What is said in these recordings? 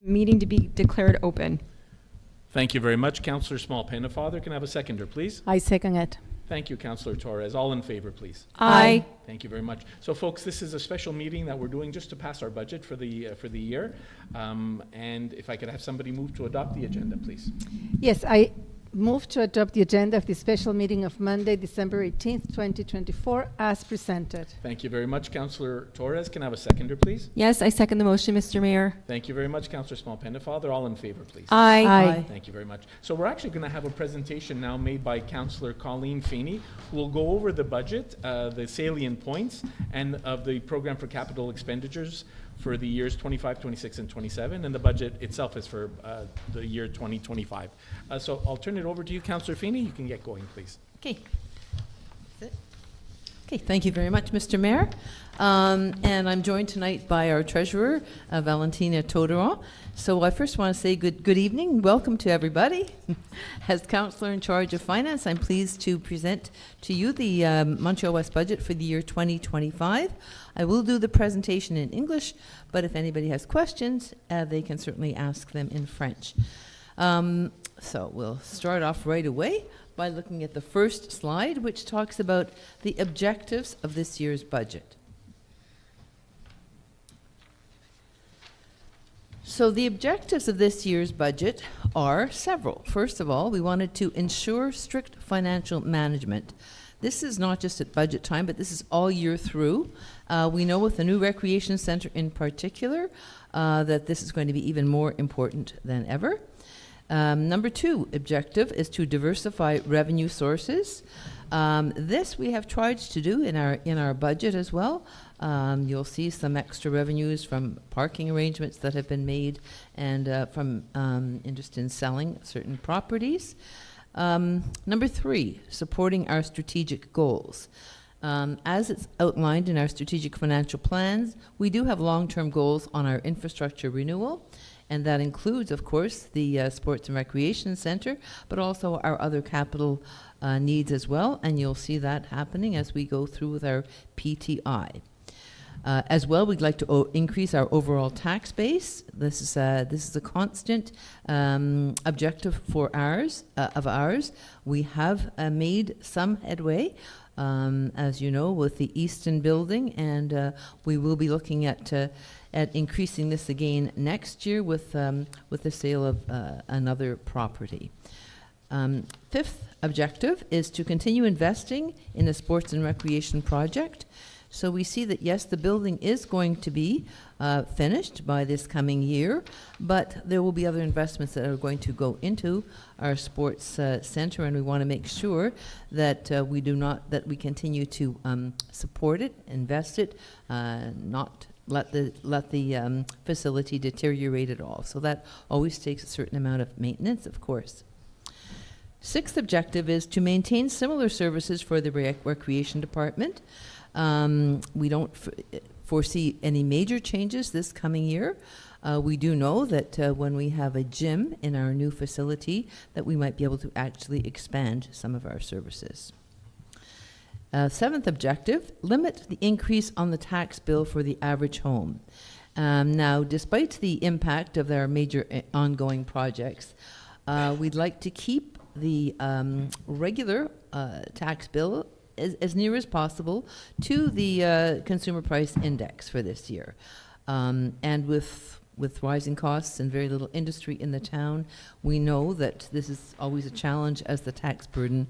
Meeting to be declared open. Thank you very much. Councillor Small-Pennefather, can I have a seconder, please? I second it. Thank you, Councillor Torres. All in favor, please. Aye. Thank you very much. So, folks, this is a special meeting that we're doing just to pass our budget for the year. And if I could have somebody move to adopt the agenda, please. Yes, I move to adopt the agenda of the special meeting of Monday, December 18th, 2024, as presented. Thank you very much, Councillor Torres. Can I have a seconder, please? Yes, I second the motion, Mr. Mayor. Thank you very much, Councillor Small-Pennefather. All in favor, please. Aye. Aye. Thank you very much. So we're actually going to have a presentation now made by Councillor Colleen Feeney, who will go over the budget, the salient points, and of the program for capital expenditures for the years 25, 26, and 27, and the budget itself is for the year 2025. So I'll turn it over to you, Councillor Feeney. You can get going, please. Okay. Okay, thank you very much, Mr. Mayor. And I'm joined tonight by our treasurer, Valentina Toderon. So I first want to say good evening. Welcome to everybody. As councillor in charge of finance, I'm pleased to present to you the Montreal-Ouest budget for the year 2025. I will do the presentation in English, but if anybody has questions, they can certainly ask them in French. So we'll start off right away by looking at the first slide, which talks about the objectives of this year's budget. So the objectives of this year's budget are several. First of all, we wanted to ensure strict financial management. This is not just at budget time, but this is all year through. We know with the new recreation center in particular that this is going to be even more important than ever. Number two objective is to diversify revenue sources. This we have tried to do in our budget as well. You'll see some extra revenues from parking arrangements that have been made and from interest in selling certain properties. Number three, supporting our strategic goals. As it's outlined in our strategic financial plans, we do have long-term goals on our infrastructure renewal, and that includes, of course, the Sports and Recreation Centre, but also our other capital needs as well, and you'll see that happening as we go through with our PTI. As well, we'd like to increase our overall tax base. This is a constant objective for ours. We have made some headway, as you know, with the Easton building, and we will be looking at increasing this again next year with the sale of another property. Fifth objective is to continue investing in the sports and recreation project. So we see that, yes, the building is going to be finished by this coming year, but there will be other investments that are going to go into our sports center, and we want to make sure that we continue to support it, invest it, not let the facility deteriorate at all. So that always takes a certain amount of maintenance, of course. Sixth objective is to maintain similar services for the recreation department. We don't foresee any major changes this coming year. We do know that when we have a gym in our new facility, that we might be able to actually expand some of our services. Seventh objective, limit the increase on the tax bill for the average home. Now, despite the impact of our major ongoing projects, we'd like to keep the regular tax bill as near as possible to the consumer price index for this year. And with rising costs and very little industry in the town, we know that this is always a challenge as the tax burden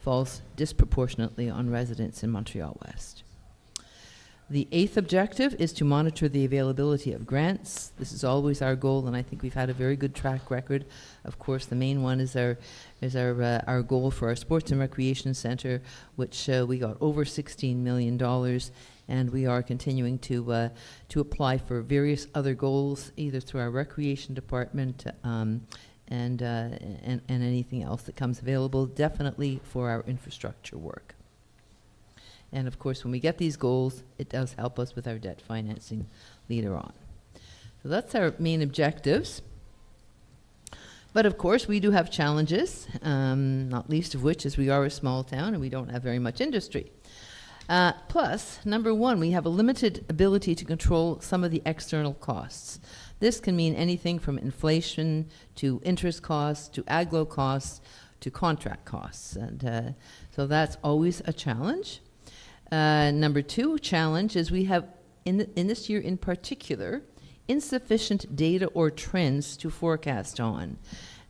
falls disproportionately on residents in Montreal-West. The eighth objective is to monitor the availability of grants. This is always our goal, and I think we've had a very good track record. Of course, the main one is our goal for our Sports and Recreation Centre, which we got over $16 million, and we are continuing to apply for various other goals, either through our Recreation Department and anything else that comes available, definitely for our infrastructure work. And of course, when we get these goals, it does help us with our debt financing later on. So that's our main objectives. But of course, we do have challenges, not least of which is we are a small town and we don't have very much industry. Plus, number one, we have a limited ability to control some of the external costs. This can mean anything from inflation to interest costs to aglo costs to contract costs. And so that's always a challenge. Number 2 challenge is we have, in this year in particular, insufficient data or trends to forecast on.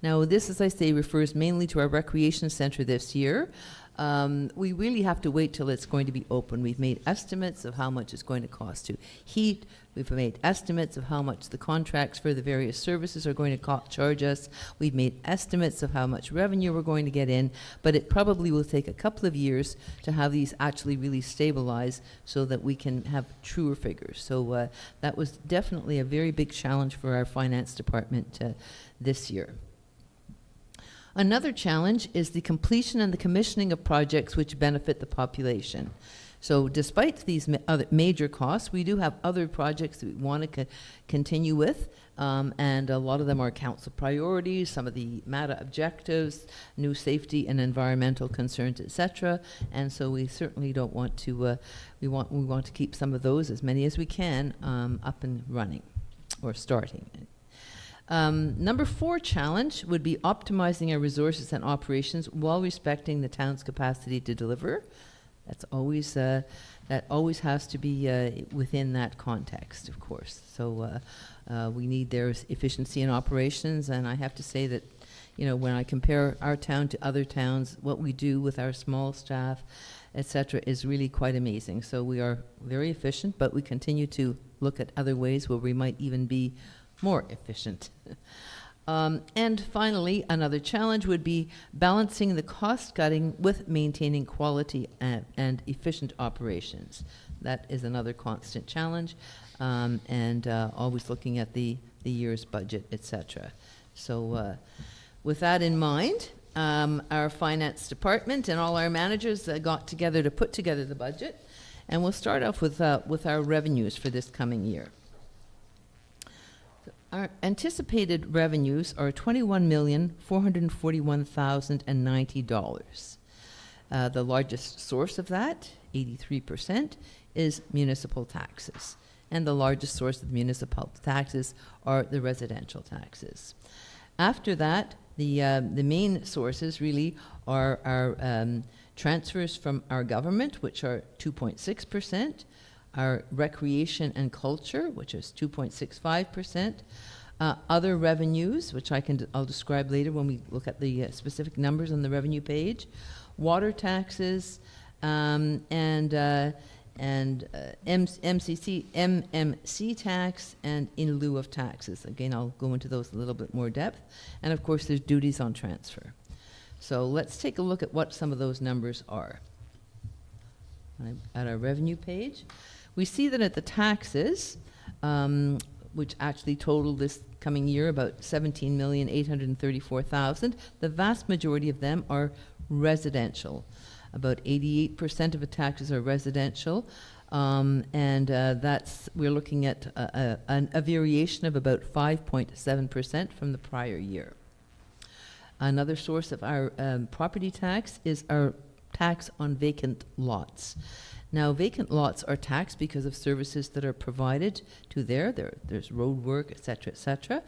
Now, this, as I say, refers mainly to our recreation center this year. We really have to wait till it's going to be open. We've made estimates of how much it's going to cost to heat. We've made estimates of how much the contracts for the various services are going to charge us. We've made estimates of how much revenue we're going to get in, but it probably will take a couple of years to have these actually really stabilize so that we can have truer figures. So that was definitely a very big challenge for our finance department this year. Another challenge is the completion and the commissioning of projects which benefit the population. So despite these other major costs, we do have other projects that we want to continue with, and a lot of them are council priorities, some of the MATA objectives, new safety and environmental concerns, etc. And so we certainly don't want to, we want to keep some of those, as many as we can, up and running or starting. Number 4 challenge would be optimizing our resources and operations while respecting the town's capacity to deliver. That's always that always has to be within that context, of course. So we need their efficiency in operations, and I have to say that, you know, when I compare our town to other towns, what we do with our small staff, etc., is really quite amazing. So we are very efficient, but we continue to look at other ways where we might even be more efficient. And finally, another challenge would be balancing the cost cutting with maintaining quality and efficient operations. That is another constant challenge, and always looking at the year's budget, etc. So with that in mind, our finance department and all our managers got together to put together the budget, and we'll start off with our revenues for this coming year. Our anticipated revenues are $21,441,090. The largest source of that, 83%, is municipal taxes. And the largest source of municipal taxes are the residential taxes. After that, the main sources really are our transfers from our government, which are 2.6%, our recreation and culture, which is 2.65%, other revenues, which I'll describe later when we look at the specific numbers on the revenue page, water taxes, and MMC tax, and in lieu of taxes. Again, I'll go into those a little bit more depth. And of course, there's duties on transfer. So let's take a look at what some of those numbers are. At our revenue page, we see that at the taxes, which actually total this coming year about $17,834,000, the vast majority of them are residential. About 88% of the taxes are residential, and we're looking at a variation of about 5.7% from the prior year. Another source of our property tax is our tax on vacant lots. Now, vacant lots are taxed because of services that are provided to there's road work, et cetera,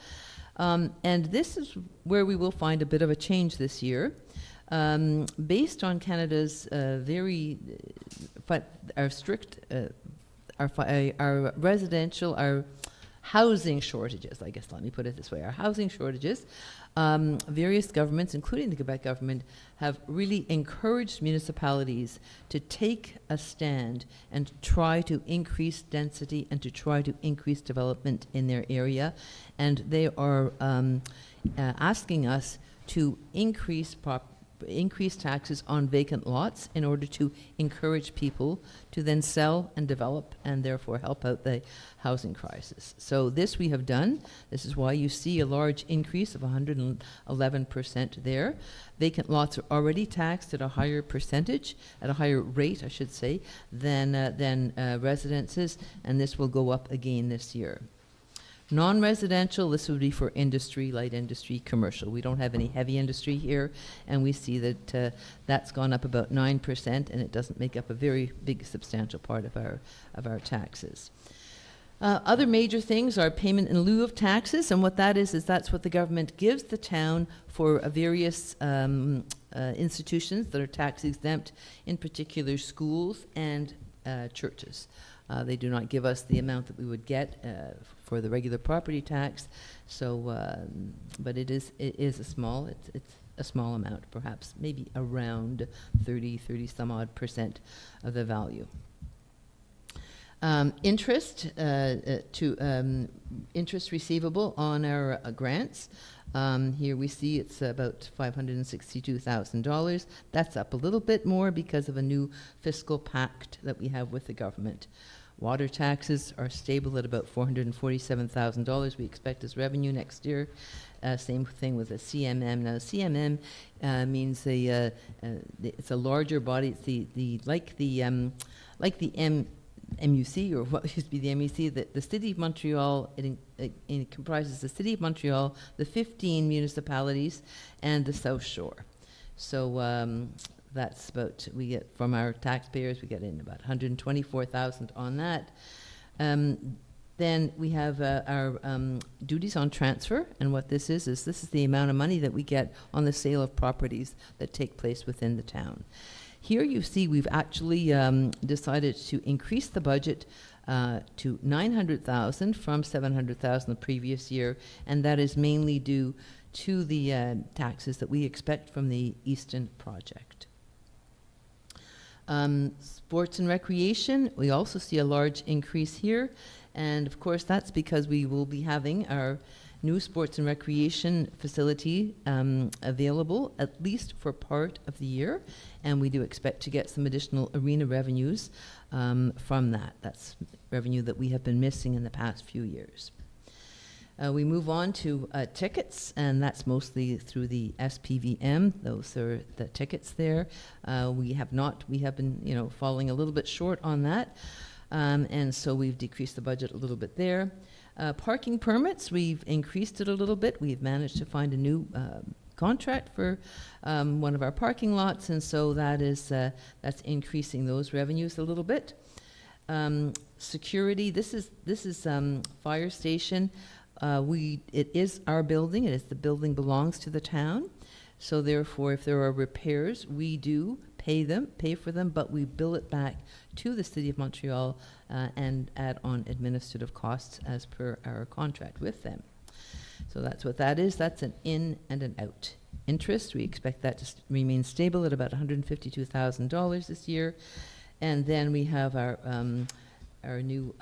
and this is where we will find a bit of a change this year. Based on Canada's our residential, our housing shortages, I guess, let me put it this way, our housing shortages, various governments, including the Quebec government, have really encouraged municipalities to take a stand and try to increase density and to try to increase development in their area. And they are asking us to increase taxes on vacant lots in order to encourage people to then sell and develop and therefore help out the housing crisis. So this we have done. This is why you see a large increase of 111% there. Vacant lots are already taxed at a higher percentage, at a higher rate, I should say, than residences, and this will go up again this year. Non-residential, this would be for industry, light industry, commercial. We don't have any heavy industry here, and we see that that's gone up about 9%, and it doesn't make up a very big, substantial part of our taxes. Other major things are payment in lieu of taxes, and what that is that's what the government gives the town for various institutions that are tax exempt, in particular schools and churches. They do not give us the amount that we would get for the regular property tax, so but it is a small amount, perhaps maybe around 30 some odd % of the value. Interest interest receivable on our grants. Here we see it's about $562,000. That's up a little bit more because of a new fiscal pact that we have with the government. Water taxes are stable at about $447,000 we expect as revenue next year. Same thing with the CMM. Now, CMM means it's a larger body. It's the MUC, or what used to be the MUC, the City of Montreal, it comprises the City of Montreal, the 15 municipalities, and the South Shore. So that's about, we get from our taxpayers, we get in about $124,000 on that. Then we have our duties on transfer, and what this is this is the amount of money that we get on the sale of properties that take place within the town. Here you see we've actually decided to increase the budget to $900,000 from $700,000 the previous year, and that is mainly due to the taxes that we expect from the Easton project. Sports and recreation, we also see a large increase here, and of course that's because we will be having our new sports and recreation facility available at least for part of the year, and we do expect to get some additional arena revenues from that. That's revenue that we have been missing in the past few years. We move on to tickets, and that's mostly through the SPVM. Those are the tickets there. We have been, falling a little bit short on that, and so we've decreased the budget a little bit there. Parking permits, we've increased it a little bit. We've managed to find a new contract for one of our parking lots, and so that's increasing those revenues a little bit. Security, this is fire station. It is our building. The building belongs to the town. So therefore, if there are repairs, we do pay for them, but we bill it back to the City of Montreal and add on administrative costs as per our contract with them. So that's what that is. That's an in and an out. Interest, we expect that to remain stable at about $152,000 this year. And then we have our new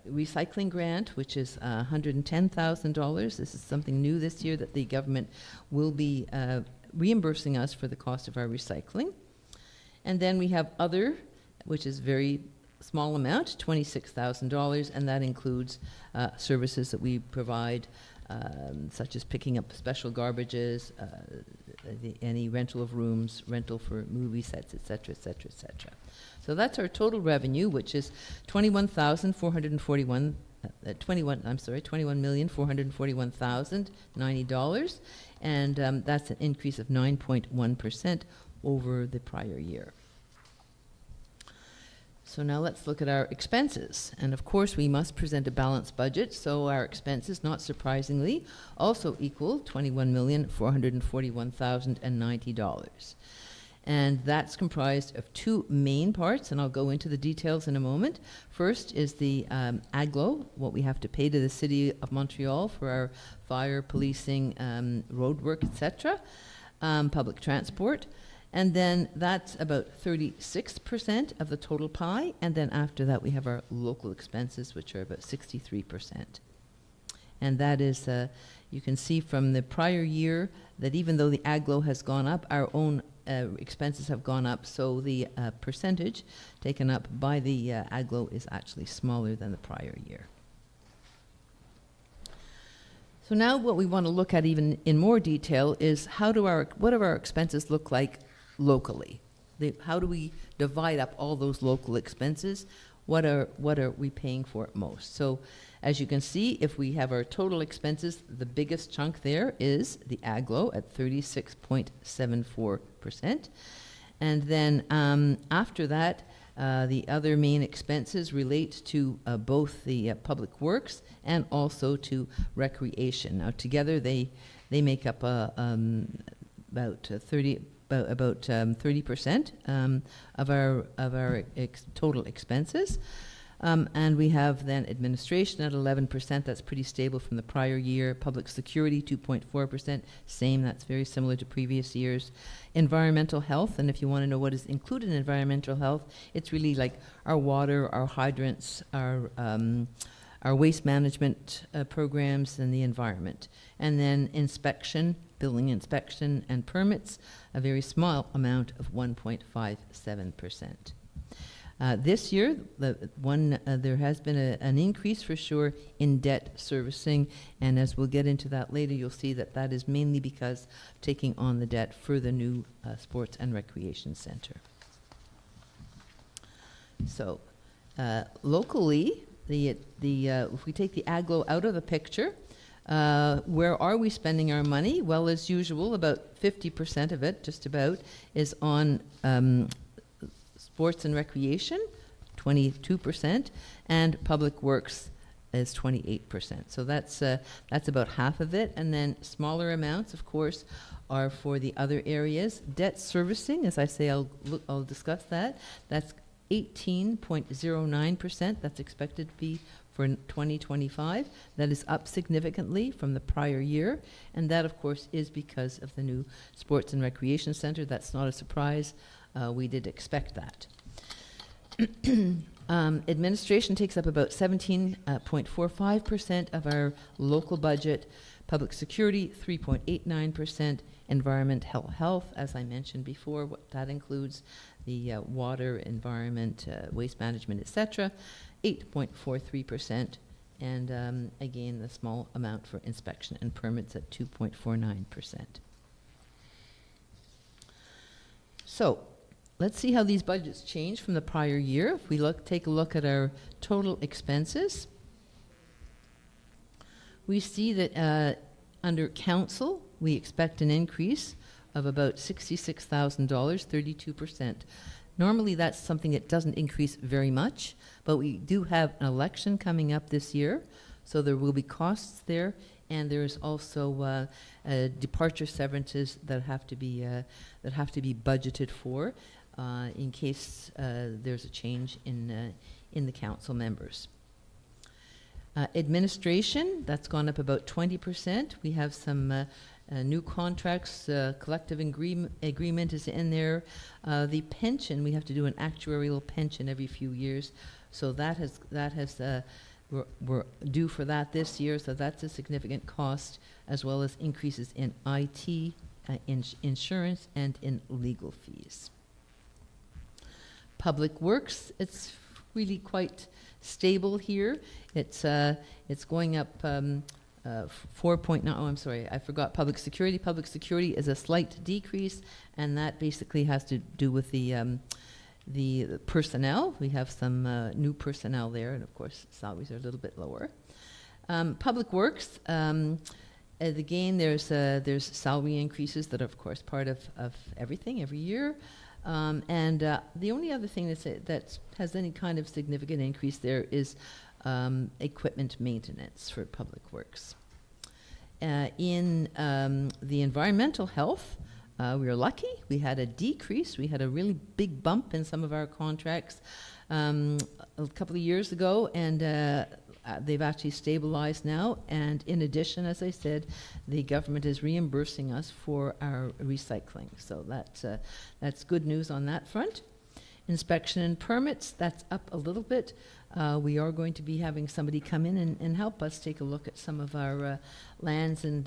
recycling grant, which is $110,000. This is something new this year that the government will be reimbursing us for the cost of our recycling. And then we have other, which is very small amount, $26,000, and that includes services that we provide, such as picking up special garbages, any rental of rooms, rental for movie sets, et cetera, et cetera, et cetera. So that's our total revenue, which is $21,441,090, and that's an increase of 9.1% over the prior year. So now let's look at our expenses. And of course, we must present a balanced budget, so our expenses, not surprisingly, also equal $21,441,090. And that's comprised of two main parts, and I'll go into the details in a moment. First is the AGLO, what we have to pay to the City of Montreal for our fire, policing, road work, etc., public transport. And then that's about 36% of the total pie, and then after that we have our local expenses, which are about 63%. And that is, you can see from the prior year that even though the AGLO has gone up, our own expenses have gone up, so the percentage taken up by the AGLO is actually smaller than the prior year. So now what we want to look at even in more detail is what do our expenses look like locally? How do we divide up all those local expenses? What are we paying for most? So as you can see, if we have our total expenses, the biggest chunk there is the AGLO at 36.74%. And then after that, The other main expenses relate to both the public works and also to recreation. Now, together they make up about 30% of our total expenses. And we have then administration at 11%. That's pretty stable from the prior year. Public security, 2.4%. Same, that's very similar to previous years. Environmental health, and if you want to know what is included in environmental health, it's really like our water, our hydrants, our waste management programs, and the environment. And then inspection, building inspection and permits, a very small amount of 1.57%. This year, there has been an increase for sure in debt servicing, and as we'll get into that later, you'll see that that is mainly because of taking on the debt for the new sports and recreation center. So, locally, if we take the AGLO out of the picture, where are we spending our money? Well, as usual, about 50% of it, just about, is on sports and recreation, 22%, and public works is 28%. So that's about half of it. And then smaller amounts, of course, are for the other areas. Debt servicing, as I say, I'll discuss that. That's 18.09%. That's expected to be for 2025. That is up significantly from the prior year. And that, of course, is because of the new sports and recreation center. That's not a surprise. We did expect that. Administration takes up about 17.45% of our local budget. Public security, 3.89%. Environment, health, as I mentioned before, what that includes the water, environment, waste management, etc., 8.43%. And again, the small amount for inspection and permits at 2.49%. So, let's see how these budgets change from the prior year. If we take a look at our total expenses, we see that under council, we expect an increase of about $66,000, 32%. Normally, that's something that doesn't increase very much, but we do have an election coming up this year, so there will be costs there, and there's also departure severances that have to be budgeted for in case there's a change in the council members. Administration, that's gone up about 20%. We have some new contracts, collective agreement is in there. The pension, we have to do an actuarial pension every few years, so we're due for that this year, so that's a significant cost, as well as increases in IT, insurance, and in legal fees. Public Works, it's really quite stable here. It's going up 4.9. Oh, I'm sorry, I forgot public security. Public security is a slight decrease, and that basically has to do with the personnel. We have some new personnel there, and of course, salaries are a little bit lower. Public Works, again, there's salary increases that are, of course, part of everything every year. And the only other thing that has any kind of significant increase there is equipment maintenance for public works. In the environmental health, we were lucky. We had a decrease. We had a really big bump in some of our contracts a couple of years ago, and they've actually stabilized now. And in addition, as I said, the government is reimbursing us for our recycling. So that's good news on that front. Inspection and permits, that's up a little bit. We are going to be having somebody come in and help us take a look at some of our lands and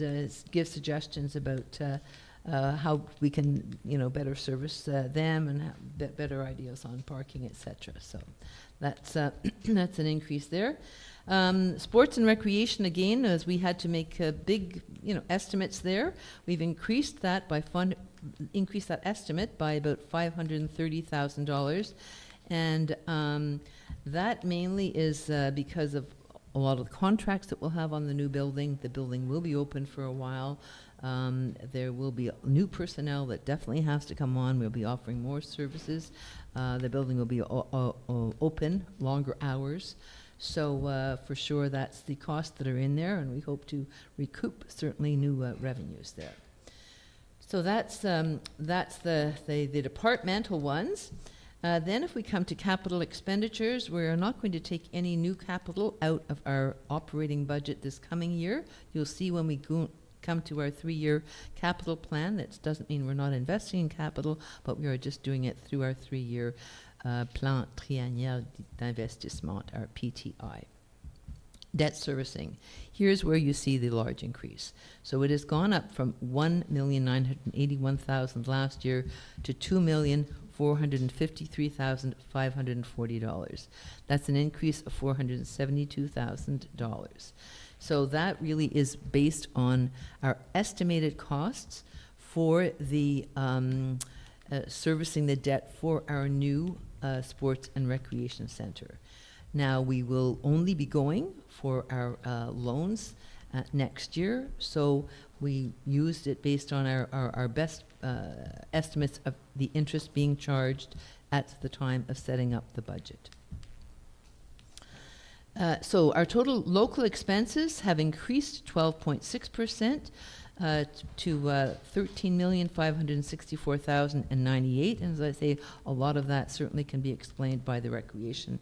give suggestions about how we can, better service them and have better ideas on parking, etc. So that's that's an increase there. Sports and recreation, again, as we had to make big, estimates there, we've increased that estimate by about $530,000, and that mainly is because of a lot of the contracts that we'll have on the new building. The building will be open for a while. There will be new personnel that definitely has to come on. We'll be offering more services. The building will be open, longer hours. So for sure, that's the costs that are in there, and we hope to recoup certainly new revenues there. So that's the departmental ones. Then if we come to capital expenditures, we're not going to take any new capital out of our operating budget this coming year. You'll see when we come to our 3-year capital plan, that doesn't mean we're not investing in capital, but we are just doing it through our 3-year plan triennial d'investissement, our PTI. Debt servicing. Here's where you see the large increase. So it has gone up from $1,981,000 last year to $2,453,540. That's an increase of $472,000. So that really is based on our estimated costs for the servicing the debt for our new sports and recreation center. Now, we will only be going for our loans next year, so we used it based on our best estimates of the interest being charged at the time of setting up the budget. So our total local expenses have increased 12.6%. To $13,564,098, and as I say, a lot of that certainly can be explained by the recreation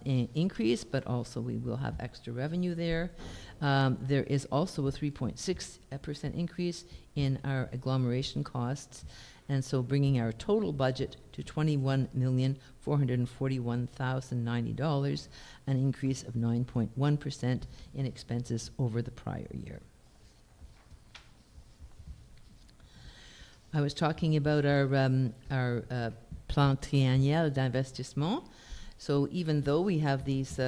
increase, but also we will have extra revenue there. There is also a 3.6% increase in our agglomeration costs, and so bringing our total budget to $21,441,090, an increase of 9.1% in expenses over the prior year. I was talking about our plan triennial d'investissement. So even though we have these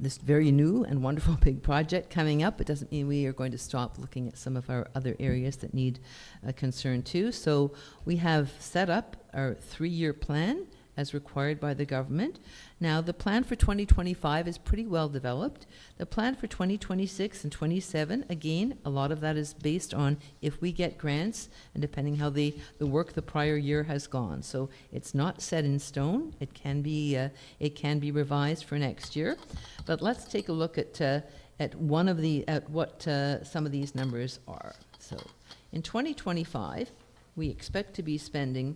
this very new and wonderful big project coming up, it doesn't mean we are going to stop looking at some of our other areas that need concern too. So we have set up our 3-year plan as required by the government. Now, the plan for 2025 is pretty well developed. The plan for 2026 and 27, again, a lot of that is based on if we get grants and depending how the work the prior year has gone. So it's not set in stone. It can be revised for next year. But let's take a look at what some of these numbers are. So in 2025, we expect to be spending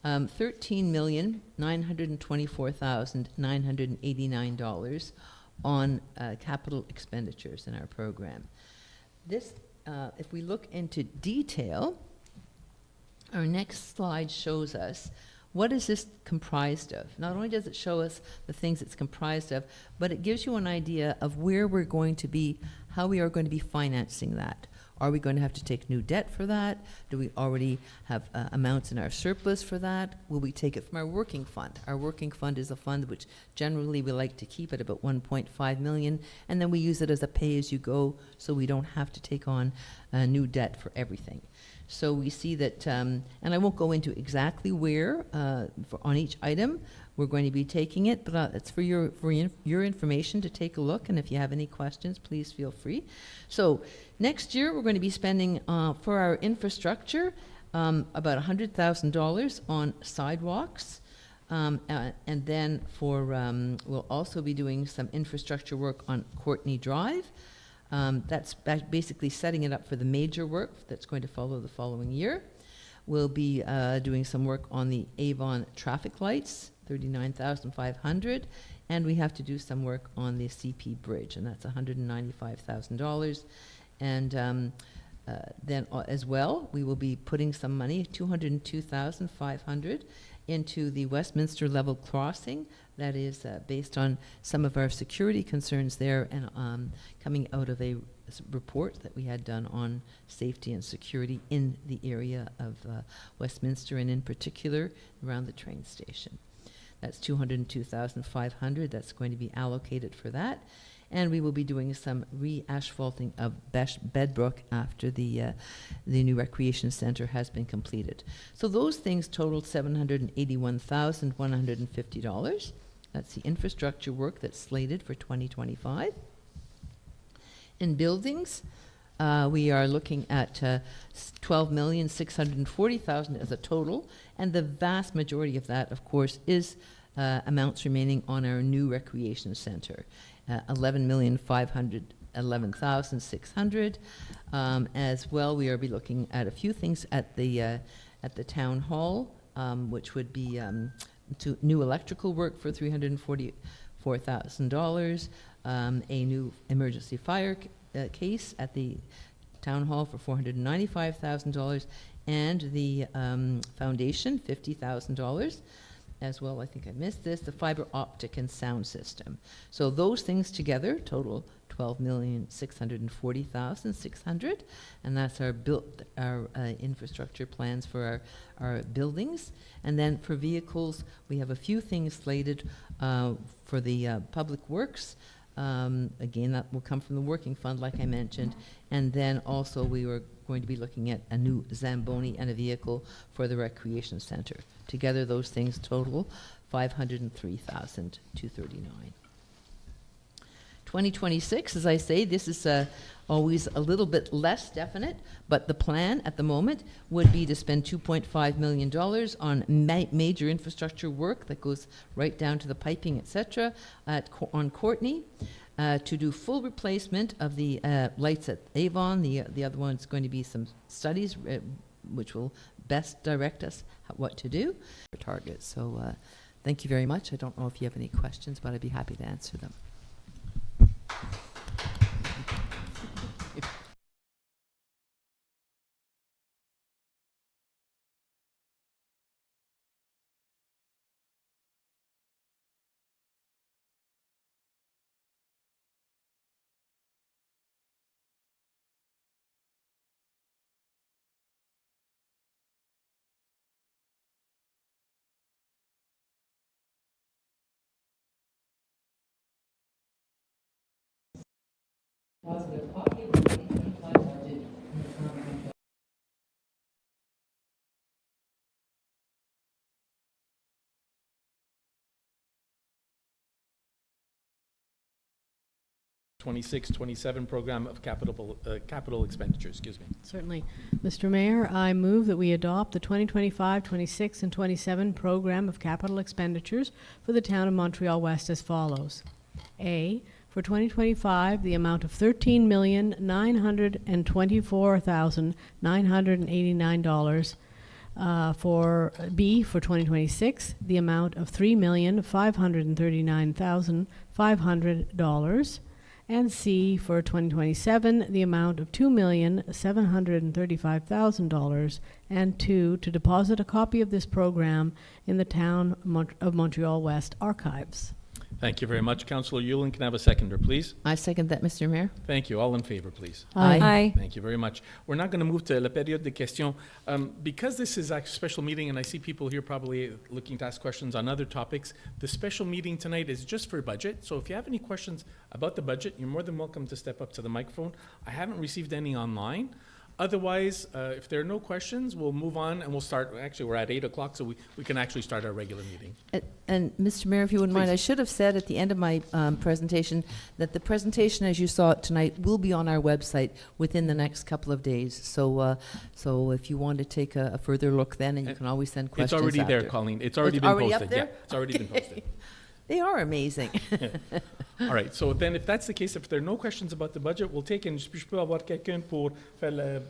$13,924,989 on capital expenditures in our program. This, if we look into detail, our next slide shows us what is this comprised of. Not only does it show us the things it's comprised of, but it gives you an idea of where we're going to be, how we are going to be financing that. Are we going to have to take new debt for that? Do we already have amounts in our surplus for that? Will we take it from our working fund? Our working fund is a fund which generally we like to keep at about $1.5 million, and then we use it as a pay-as-you-go, so we don't have to take on new debt for everything. So we see that, and I won't go into exactly where on each item we're going to be taking it, but it's for your information to take a look, and if you have any questions, please feel free. So next year we're going to be spending for our infrastructure about $100,000 on sidewalks, and then for we'll also be doing some infrastructure work on Courtney Drive. That's basically setting it up for the major work that's going to follow the following year. We'll be doing some work on the Avon traffic lights, $39,500, and we have to do some work on the CP Bridge, and that's $195,000. And then as well, we will be putting some money, $202,500, into the Westminster level crossing. That is based on some of our security concerns there, and coming out of a report that we had done on safety and security in the area of Westminster, and in particular around the train station. That's $202,500. That's going to be allocated for that. And we will be doing some re-asphalting of Bedbrook after the new recreation center has been completed. So those things totaled $781,150. That's the infrastructure work that's slated for 2025. In buildings, We are looking at $12,640,000 as a total, and the vast majority of that, of course, is amounts remaining on our new recreation center, $11,511,600. As well, we are be looking at a few things at the town hall, which would be to new electrical work for $344,000, a new emergency fire case at the town hall for $495,000, and the foundation, $50,000. As well, I think I missed this, the fiber optic and sound system. So those things together total $12,640,600, and that's our infrastructure plans for our buildings. And then for vehicles, we have a few things slated for the public works. Again, that will come from the working fund, like I mentioned. And then also we were going to be looking at a new Zamboni and a vehicle for the recreation center. Together, those things total $503,239. 2026, as I say, this is always a little bit less definite, but the plan at the moment would be to spend $2.5 million on major infrastructure work that goes right down to the piping, etc., on Courtney, to do full replacement of the lights at Avon. The other one's going to be some studies which will best direct us what to do for targets. So thank you very much. I don't know if you have any questions, but I'd be happy to answer them. Positive copy of the 2025 budget. 26-27 program of capital expenditures, excuse me. Certainly. Mr. Mayor, I move that we adopt the 2025, 26, and 27 program of capital expenditures for the town of Montreal-West as follows. A, for 2025, the amount of $13,924,989. For B, for 2026, the amount of $3,539,500. And C, for 2027, the amount of $2,735,000, and 2, to deposit a copy of this program in the town of Montreal-West archives. Thank you very much. Councillor Yulin, can I have a seconder, please? I second that, Mr. Mayor. Thank you. All in favor, please. Aye. Aye. Thank you very much. We're now going to move to la période de questions. Because this is a special meeting, and I see people here probably looking to ask questions on other topics, the special meeting tonight is just for budget. So if you have any questions about the budget, you're more than welcome to step up to the microphone. I haven't received any online. Otherwise, if there are no questions, we'll move on and we'll start. Actually, we're at 8 o'clock, so we can actually start our regular meeting. And Mr. Mayor, if you wouldn't mind, Please. I should have said at the end of my presentation that the presentation, as you saw it tonight, will be on our website within the next couple of days. So, so if you want to take a further look, then, and you can always send questions. It's already there, after. Colleen. It's already It's been already up posted. there? Yeah, it's already been posted. They are amazing. All right, so then if that's the case, if there are no questions about the budget, we'll take, and je peux avoir quelqu'un pour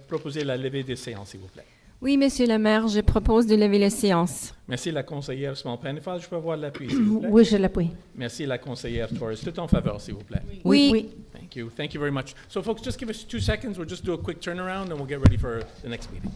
proposer la levée des séances, s'il vous plaît. Oui, Monsieur le maire, je propose de lever les séances. Merci la conseillère Small-Penifal. Je peux avoir l'appui, s'il vous plaît. Oui, je l'appuie. Merci la conseillère Torres. Tout en faveur, s'il vous plaît. Oui. Thank you. Thank you very much. So folks, just give us 2 seconds. We'll just do a quick turnaround and we'll get ready for the next meeting.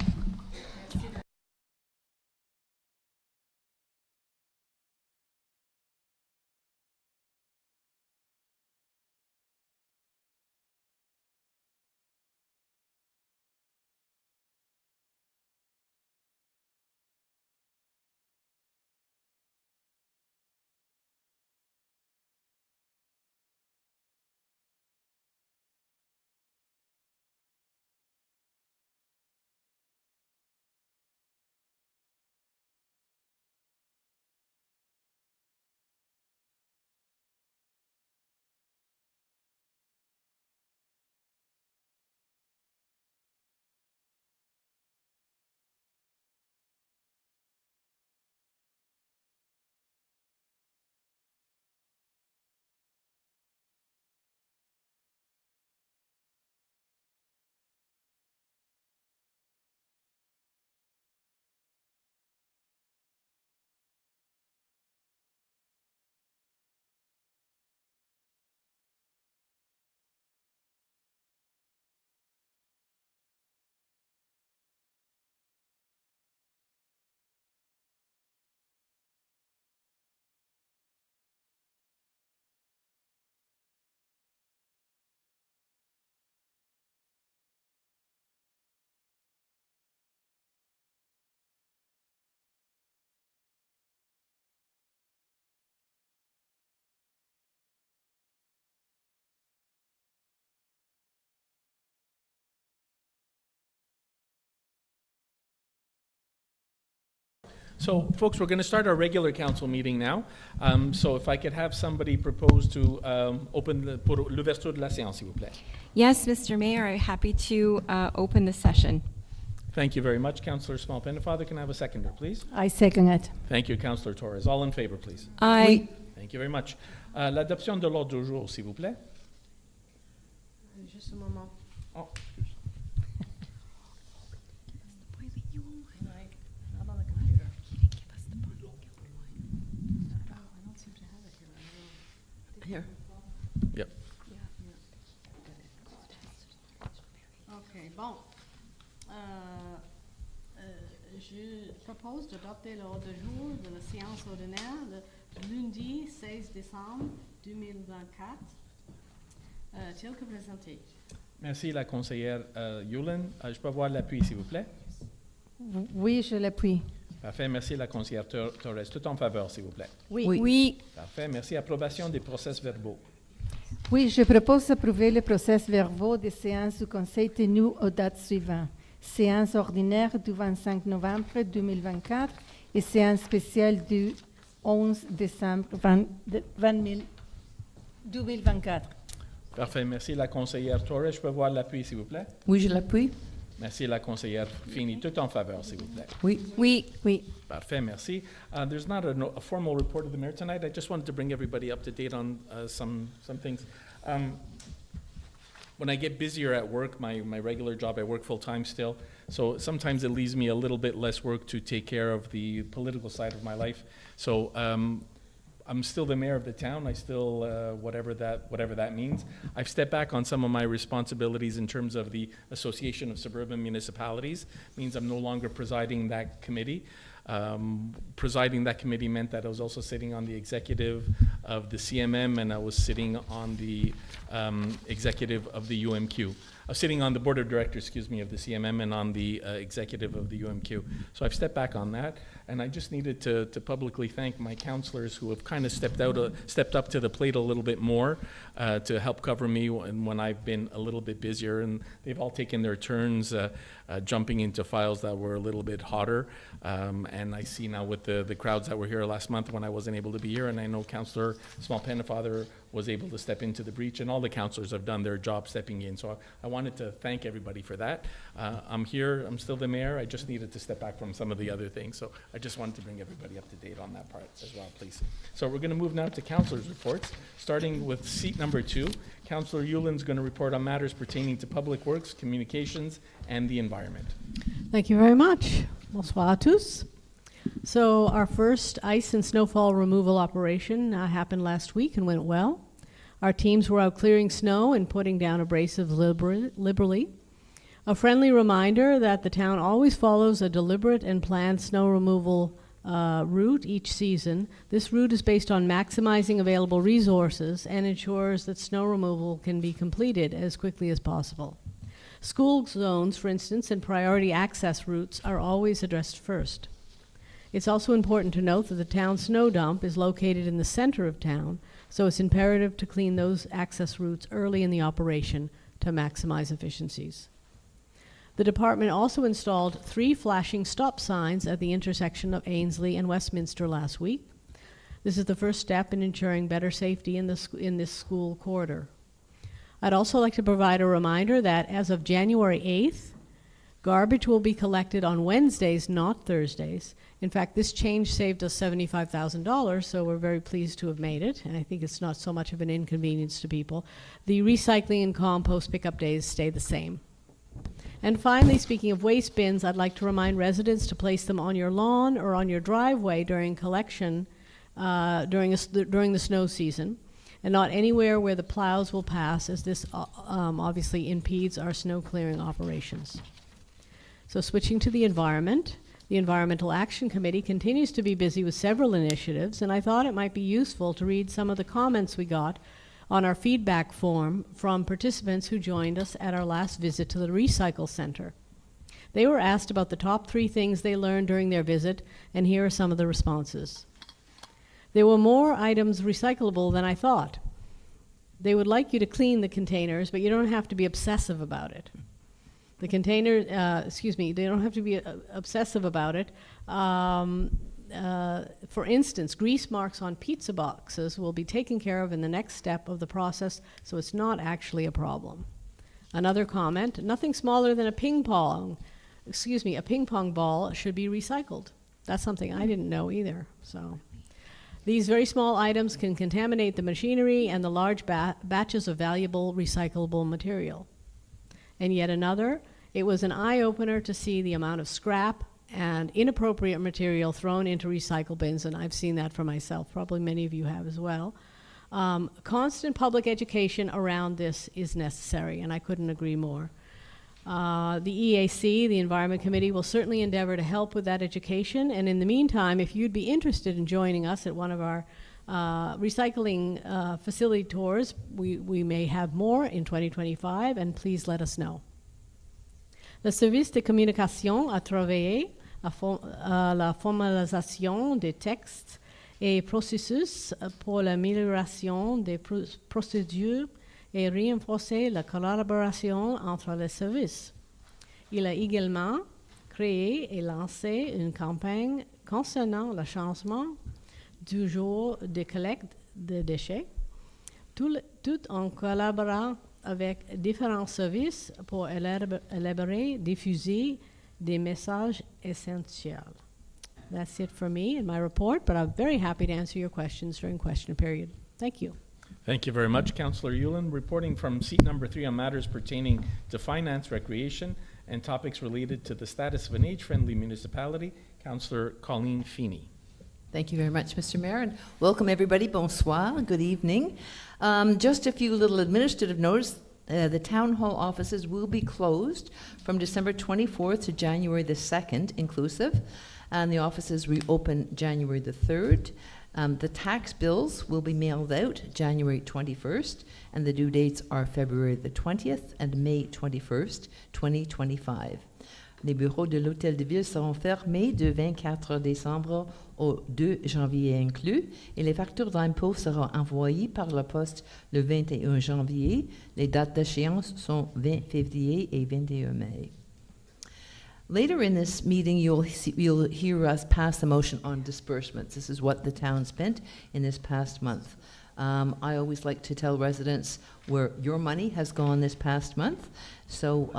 So, folks, we're going to start our regular council meeting now. So if I could have somebody propose to open pour l'ouverture de la séance, s'il vous plaît. Yes, Mr. Mayor, I'm happy to open the session. Thank you very much, Councillor Small-Pennefather. Can I have a seconder, please? I second it. Thank you, Councillor Torres. All in favor, please. Aye. Thank you very much. L'adoption de l'ordre du jour, s'il vous plaît. Juste un moment. Oh. Not on the computer. I don't seem to have it here. Here. Yep. OK, bon. Je propose d'adopter l'ordre du jour de la séance ordinaire de lundi 16 décembre 2024, tel que présenté. Merci, la conseillère Yulin. Je peux avoir l'appui, s'il vous plaît? Oui, je l'appuie. Parfait. Merci, la conseillère Torres. Tout en faveur, s'il vous plaît. Oui. Oui. Parfait. Merci. Approbation des procès verbaux. Oui, je propose d'approuver les procès-verbaux des séances du conseil tenues aux dates suivantes. Séance ordinaire du 25 novembre 2024 et séance spéciale du 11 décembre 2024. Parfait. Merci, la conseillère Torres. Je peux voir l'appui, s'il vous plaît? Oui, je l'appuie. Merci, la conseillère Fini. Tout en faveur, s'il vous plaît. Oui. Oui. Oui. Parfait, merci. There's not a formal report of the mayor tonight. I just wanted to bring everybody up to date on some things. When I get busier at work, my regular job, I work full-time still, so sometimes it leaves me a little bit less work to take care of the political side of my life. So I'm still the mayor of the town. I still, whatever that means. I've stepped back on some of my responsibilities in terms of the Association of Suburban Municipalities. Means I'm no longer presiding that committee. Presiding that committee meant that I was also sitting on the executive of the CMM, and I was sitting on the executive of the UMQ. I was sitting on the board of directors, of the CMM, and on the executive of the UMQ. So I've stepped back on that, and I just needed to publicly thank my councillors who have kind of stepped up to the plate a little bit more to help cover me when I've been a little bit busier, and they've all taken their turns jumping into files that were a little bit hotter. And I see now with the crowds that were here last month when I wasn't able to be here, and I know Councillor Small-Pennefather was able to step into the breach, and all the councillors have done their job stepping in. So I wanted to thank everybody for that. I'm here, I'm still the mayor, I just needed to step back from some of the other things. So I just wanted to bring everybody up to date on that part as well, please. So we're gonna move now to councillors' reports, starting with seat number 2. Councillor Yulin's gonna report on matters pertaining to public works, communications, and the environment. Thank you very much. Bonsoir à tous. So our first ice and snowfall removal operation happened last week and went well. Our teams were out clearing snow and putting down abrasives liberally. A friendly reminder that the town always follows a deliberate and planned snow removal route each season. This route is based on maximizing available resources and ensures that snow removal can be completed as quickly as possible. School zones, for instance, and priority access routes are always addressed first. It's also important to note that the town snow dump is located in the center of town, so it's imperative to clean those access routes early in the operation to maximize efficiencies. The department also installed 3 flashing stop signs at the intersection of Ainslie and Westminster last week. This is the first step in ensuring better safety in this school corridor. I'd also like to provide a reminder that as of January 8th, garbage will be collected on Wednesdays, not Thursdays. In fact, this change saved us $75,000, so we're very pleased to have made it, and I think it's not so much of an inconvenience to people. The recycling and compost pickup days stay the same. And finally, speaking of waste bins, I'd like to remind residents to place them on your lawn or on your driveway during collection during the snow season, and not anywhere where the plows will pass, as this obviously impedes our snow clearing operations. So switching to the environment, the Environmental Action Committee continues to be busy with several initiatives, and I thought it might be useful to read some of the comments we got on our feedback form from participants who joined us at our last visit to the Recycle Center. They were asked about the top 3 things they learned during their visit, and here are some of the responses. There were more items recyclable than I thought. They would like you to clean the containers, but you don't have to be obsessive about it. The container, they don't have to be obsessive about it. For instance, grease marks on pizza boxes will be taken care of in the next step of the process, so it's not actually a problem. Another comment, nothing smaller than a ping pong ball should be recycled. That's something I didn't know either. So these very small items can contaminate the machinery and the large batches of valuable recyclable material. And yet another, it was an eye-opener to see the amount of scrap and inappropriate material thrown into recycle bins, and I've seen that for myself. Probably many of you have as well. Constant public education around this is necessary, and I couldn't agree more. The EAC, the Environment Committee, will certainly endeavor to help with that education, and in the meantime, if you'd be interested in joining us at one of our recycling facility tours, we may have more in 2025, and please let us know. Le service de communication a travaillé à la formalisation des textes et processus pour l'amélioration des procédures et renforcer la collaboration entre les services. Il a également créé et lancé une campagne concernant le changement du jour de collecte de déchets, tout en collaborant avec différents services pour élaborer, diffuser des messages essentiels. That's it for me in my report, but I'm very happy to answer your questions during question period. Thank you. Thank you very much, Councillor Yulin. Reporting from seat number 3 on matters pertaining to finance, recreation, and topics related to the status of an age-friendly municipality, Councillor Colleen Feeney. Thank you very much, Mr. Mayor, and welcome everybody. Bonsoir, good evening. Just a few little administrative notes. The town hall offices will be closed from December 24th to January the 2nd inclusive, and the offices reopen January the 3rd. The tax bills will be mailed out January 21st, and the due dates are February the 20th and May 21st, 2025. Les bureaux de l'Hôtel de Ville seront fermés du 24 décembre au 2 janvier inclus, et les factures d'impôts seront envoyées par la poste le 21 janvier. Les dates d'échéance sont 20 février et 21 mai. Later in this meeting, you'll hear us pass a motion on disbursements. This is what the town spent in this past month. I always like to tell residents where your money has gone this past month. So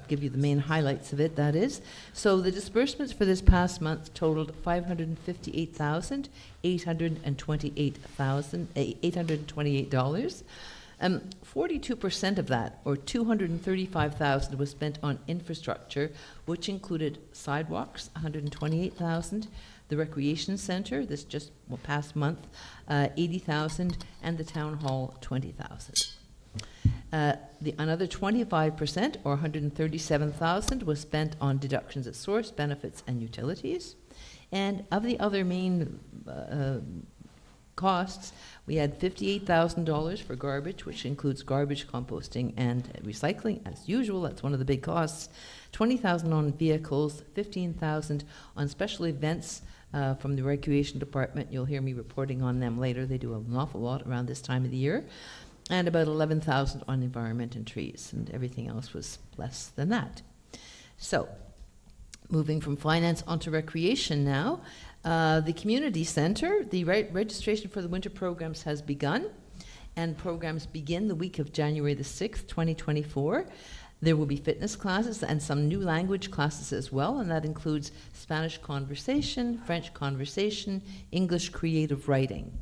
give you the main highlights of it, that is. So the disbursements for this past month totaled $558,828. 42% of that, or $235,000, was spent on infrastructure, which included sidewalks, $128,000, the recreation center, this just past month, $80,000, and the town hall, $20,000. Another 25%, or $137,000, was spent on deductions at source, benefits, and utilities. And of the other main costs, we had $58,000 for garbage, which includes garbage, composting, and recycling. As usual, that's one of the big costs. $20,000 on vehicles, $15,000 on special events from the recreation department. You'll hear me reporting on them later. They do an awful lot around this time of the year. And about $11,000 on environment and trees, and everything else was less than that. So, moving from finance onto recreation now. The community center, the registration for the winter programs has begun, and programs begin the week of January the 6th, 2024. There will be fitness classes and some new language classes as well, and that includes Spanish conversation, French conversation, English creative writing.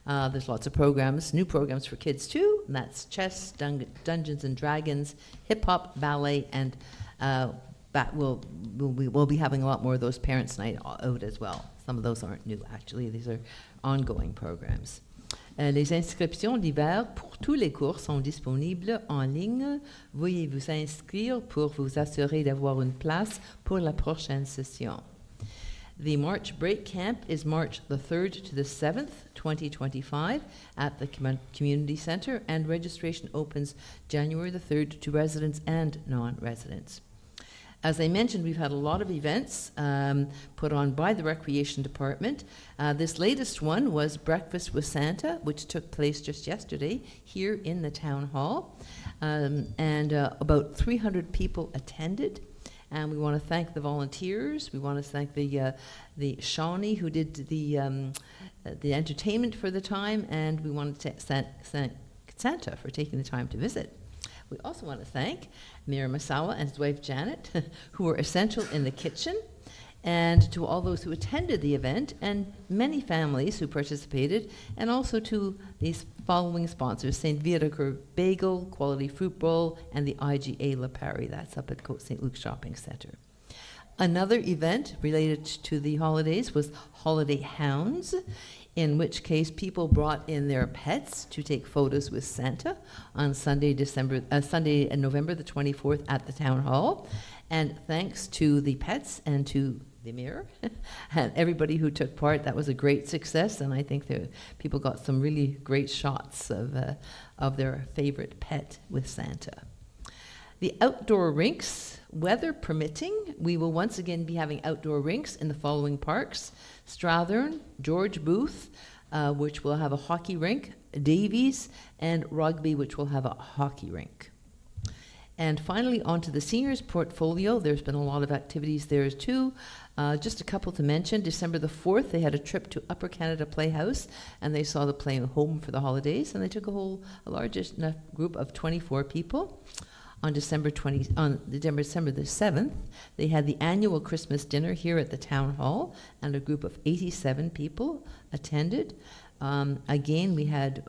There's lots of programs, new programs for kids too, and that's chess, Dungeons and Dragons, hip-hop, ballet, and we'll be having a lot more of those parents' night out as well. Some of those aren't new, actually. These are ongoing programs. Les inscriptions d'hiver pour tous les cours sont disponibles en ligne. Veuillez vous inscrire pour vous assurer d'avoir une place pour la prochaine session. The March Break Camp is March the 3rd to the 7th, 2025 at the Community Center, and registration opens January the 3rd to residents and non-residents. As I mentioned, we've had a lot of events put on by the Recreation Department. This latest one was Breakfast with Santa, which took place just yesterday here in the Town Hall. About 300 people attended. And we want to thank the volunteers. We want to thank the Shawnee who did the entertainment for the time, and we want to thank Santa for taking the time to visit. We also want to thank Mayor Masawa and his wife Janet, who were essential in the kitchen, and to all those who attended the event, and many families who participated, and also to these following sponsors: St. Viateur Bagel, Quality Fruit Bowl, and the IGA La Paris. That's up at Côte St. Luc Shopping Centre. Another event related to the holidays was Holiday Hounds, in which case people brought in their pets to take photos with Santa on Sunday, November the 24th at the Town Hall. And thanks to the pets and to the mayor and everybody who took part, that was a great success, and I think people got some really great shots of their favorite pet with Santa. The outdoor rinks, weather permitting, we will once again be having outdoor rinks in the following parks: Strathern, George Booth, which will have a hockey rink, Davies, and Rugby, which will have a hockey rink. And finally, onto the seniors portfolio. There's been a lot of activities there too. Just a couple to mention. December the 4th, they had a trip to Upper Canada Playhouse, and they saw the play Home for the Holidays, and they took a large enough group of 24 people. On December the 7th, they had the annual Christmas dinner here at the Town Hall, and a group of 87 people attended. Again, we had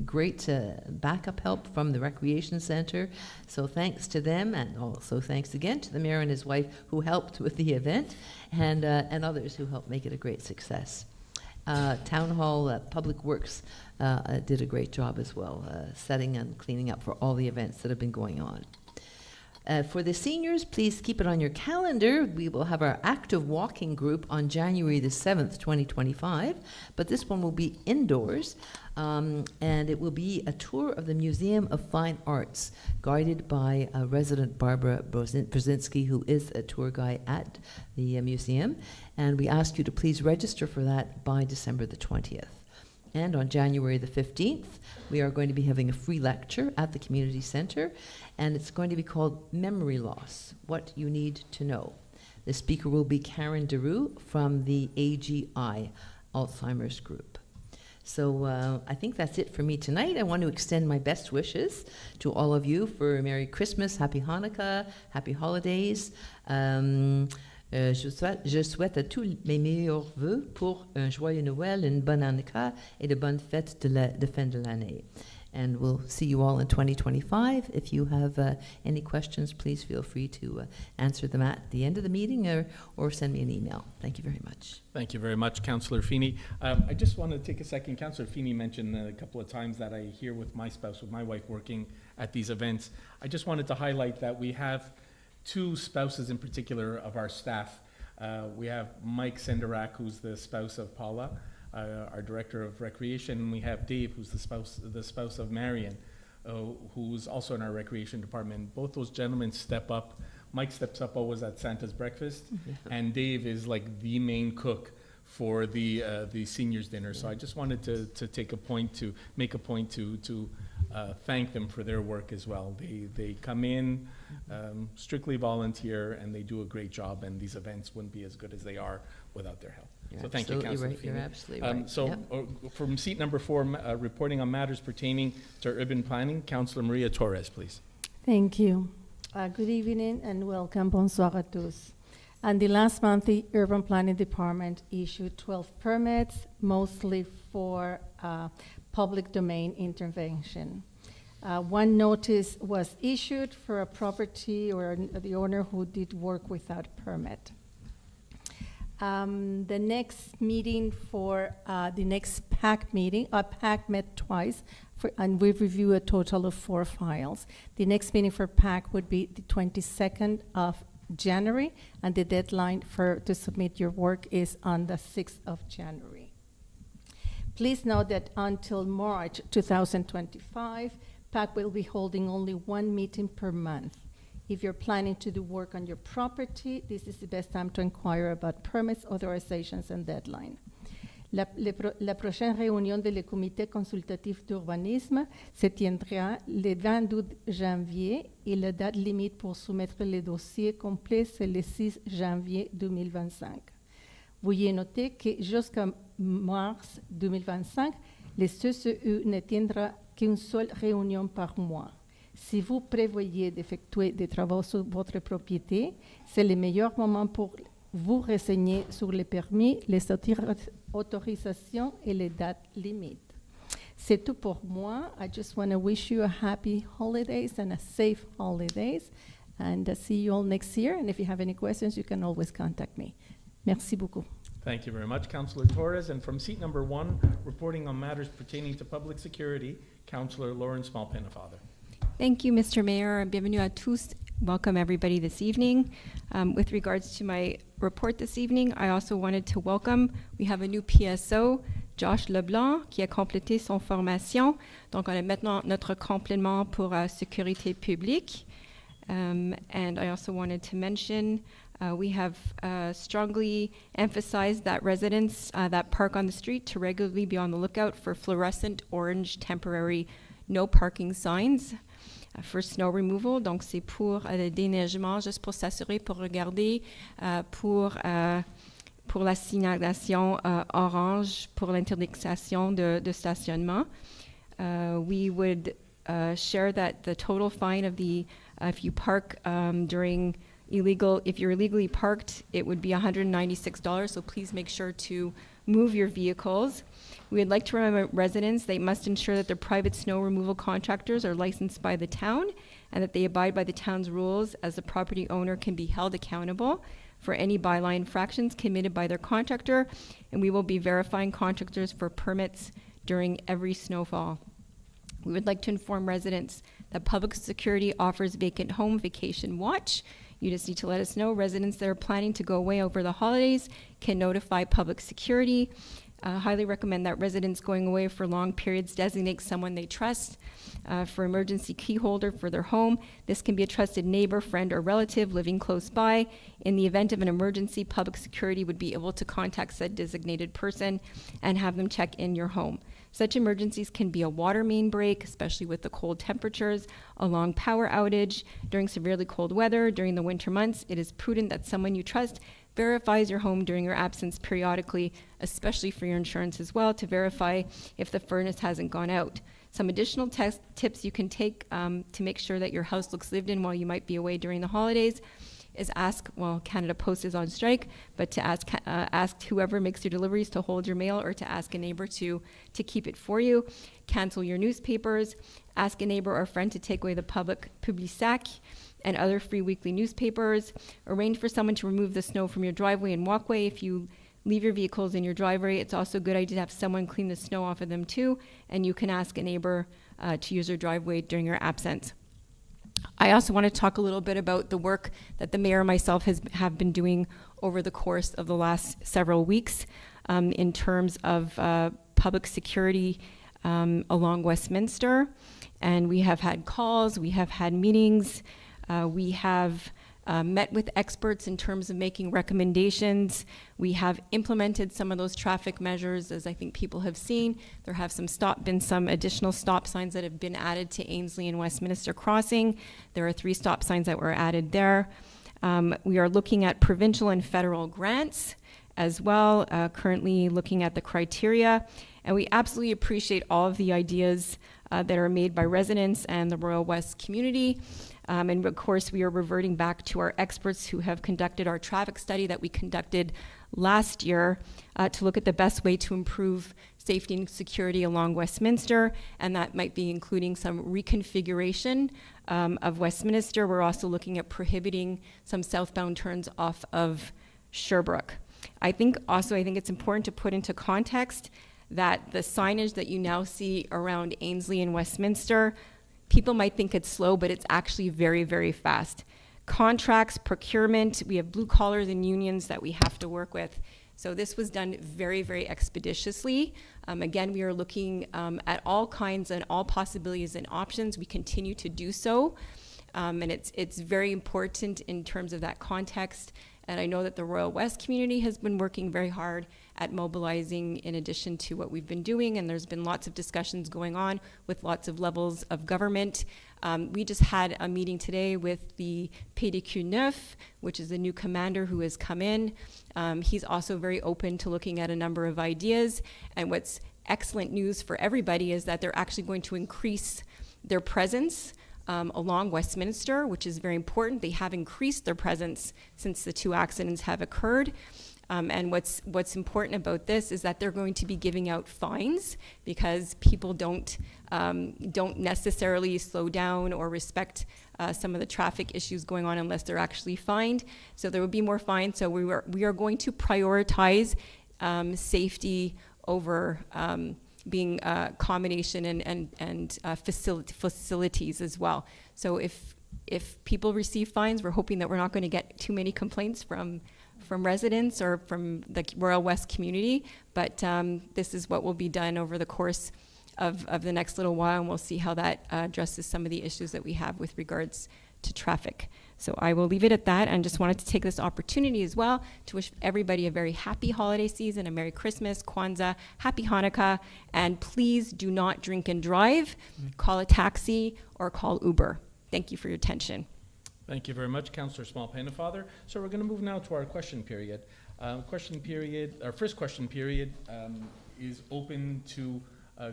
great backup help from the Recreation Centre, so thanks to them, and also thanks again to the mayor and his wife who helped with the event, and others who helped make it a great success. Town Hall Public Works did a great job as well, setting and cleaning up for all the events that have been going on. For the seniors, please keep it on your calendar. We will have our active walking group on January the 7th, 2025, but this one will be indoors, and it will be a tour of the Museum of Fine Arts, guided by resident Barbara Brzezinski, who is a tour guide at the museum, and we ask you to please register for that by December the 20th. And on January the 15th, we are going to be having a free lecture at the community center, and it's going to be called Memory Loss, What You Need to Know. The speaker will be Karen DeRue from the AGI, Alzheimer's Group. So I think that's it for me tonight. I want to extend my best wishes to all of you for Merry Christmas, Happy Hanukkah, Happy Holidays. Je souhaite à tous mes meilleurs vœux pour un joyeux Noël, une bonne Hanukkah et de bonnes fêtes de fin de l'année. And we'll see you all in 2025. If you have any questions, please feel free to answer them at the end of the meeting or send me an email. Thank you very much. Thank you very much, Councillor Feeney. I just want to take a second. Councillor Feeney mentioned a couple of times that I hear with my spouse, with my wife working at these events. I just wanted to highlight that we have two spouses in particular of our staff. We have Mike Senderak, who's the spouse of Paula, our Director of Recreation, and we have Dave, who's the spouse of Marion, who's also in our Recreation Department. Both those gentlemen step up. Mike steps up always at Santa's breakfast, and Dave is like the main cook for the seniors dinner. So I just wanted to make a point to thank them for their work as well. They come in strictly volunteer, and they do a great job, and these events wouldn't be as good as they are without their help. So thank you, Councillor Feeney. You're absolutely right. So from seat number 4, reporting on matters pertaining to urban planning, Councillor Maria Torres, please. Thank you. Good evening and welcome. Bonsoir à tous. And the last month, the Urban Planning Department issued 12 permits, mostly for public domain intervention. One notice was issued for a property or the owner who did work without permit. The next meeting for the next PAC meeting, PAC met twice, and we've reviewed a total of 4 files. The next meeting for PAC would be the 22nd of January, and the deadline to submit your work is on the 6th of January. Please note that until March 2025, PAC will be holding only 1 meeting per month. If you're planning to do work on your property, this is the best time to inquire about permits, authorizations, and deadline. La prochaine réunion de le comité consultatif d'urbanisme se tiendra le 22 janvier et la date limite pour soumettre le dossier complet, c'est le 6 janvier 2025. Veuillez noter que jusqu'à mars 2025, le CCE ne tiendra qu'une seule réunion par mois. Si vous prévoyez d'effectuer des travaux sur votre propriété, c'est le meilleur moment pour vous renseigner sur les permis, les autorisations et les dates limites. C'est tout pour moi. I just want to wish you a happy holidays and a safe holidays. And see you all next year. And if you have any questions, you can always contact me. Merci beaucoup. Thank you very much, Councillor Torres. And from seat number 1, reporting on matters pertaining to public security, Councillor Lawrence Malpennefather. Thank you, Mr. Mayor. Bienvenue à tous. Welcome everybody this evening. With regards to my report this evening, I also wanted to welcome, we have a new PSO, Josh Leblanc, qui a complété son formation. Donc, on a maintenant notre complément pour sécurité publique. And I also wanted to mention, we have strongly emphasized that residents that park on the street to regularly be on the lookout for fluorescent orange temporary no parking signs for snow removal. Donc, c'est pour le déneigement, juste pour s'assurer, pour regarder, pour la signalisation orange, pour l'interdiction de stationnement. We would share that the total fine of the, if you park if you're illegally parked, it would be $196, so please make sure to move your vehicles. We would like to remind residents they must ensure that their private snow removal contractors are licensed by the town and that they abide by the town's rules, as the property owner can be held accountable for any bylaw infractions committed by their contractor, and we will be verifying contractors for permits during every snowfall. We would like to inform residents that Public Security offers vacant home vacation watch. You just need to let us know. Residents that are planning to go away over the holidays can notify Public Security. Highly recommend that residents going away for long periods designate someone they trust for emergency key holder for their home. This can be a trusted neighbor, friend, or relative living close by. In the event of an emergency, Public Security would be able to contact said designated person and have them check in your home. Such emergencies can be a water main break, especially with the cold temperatures, a long power outage, during severely cold weather, during the winter months. It is prudent that someone you trust verifies your home during your absence periodically, especially for your insurance as well, to verify if the furnace hasn't gone out. Some additional tips you can take to make sure that your house looks lived in while you might be away during the holidays is ask, well, Canada Post is on strike, but to ask whoever makes your deliveries to hold your mail, or to ask a neighbor to keep it for you. Cancel your newspapers. Ask a neighbor or friend to take away the public Publisac and other free weekly newspapers. Arrange for someone to remove the snow from your driveway and walkway. If you leave your vehicles in your driveway, it's also a good idea to have someone clean the snow off of them too, and you can ask a neighbor to use their driveway during your absence. I also want to talk a little bit about the work that the mayor and myself have been doing over the course of the last several weeks in terms of public security along Westminster. And we have had calls, we have had meetings, we have met with experts in terms of making recommendations. We have implemented some of those traffic measures, as I think people have seen. There have been some additional stop signs that have been added to Ainslie and Westminster Crossing. There are 3 stop signs that were added there. We are looking at provincial and federal grants as well, currently looking at the criteria. And we absolutely appreciate all of the ideas that are made by residents and the Royal West community. And of course, we are reverting back to our experts who have conducted our traffic study that we conducted last year to look at the best way to improve safety and security along Westminster, and that might be including some reconfiguration of Westminster. We're also looking at prohibiting some southbound turns off of Sherbrooke. I think it's important to put into context that the signage that you now see around Ainslie and Westminster, people might think it's slow, but it's actually very, very fast. Contracts, procurement, we have blue collars and unions that we have to work with. So this was done very, very expeditiously. Again, we are looking at all kinds and all possibilities and options. We continue to do so. And it's very important in terms of that context And I know that the Royal West community has been working very hard at mobilizing in addition to what we've been doing, and there's been lots of discussions going on with lots of levels of government. We just had a meeting today with the PDQ Neuf, which is the new commander who has come in. He's also very open to looking at a number of ideas, and what's excellent news for everybody is that they're actually going to increase their presence along Westminster, which is very important. They have increased their presence since the 2 accidents have occurred. And what's important about this is that they're going to be giving out fines because people don't necessarily slow down or respect some of the traffic issues going on unless they're actually fined. So there will be more fines. So we are going to prioritize safety over being accommodation and facilities as well. So if people receive fines, we're hoping that we're not going to get too many complaints from residents or from the Royal West community, but this is what will be done over the course of the next little while, and we'll see how that addresses some of the issues that we have with regards to traffic. So I will leave it at that, and just wanted to take this opportunity as well to wish everybody a very happy holiday season, a Merry Christmas, Kwanzaa, Happy Hanukkah, and please do not drink and drive. Call a taxi or call Uber. Thank you for your attention. Thank you very much, Councillor Small-Pennefather. So we're going to move now to our question period. Our first question period is open to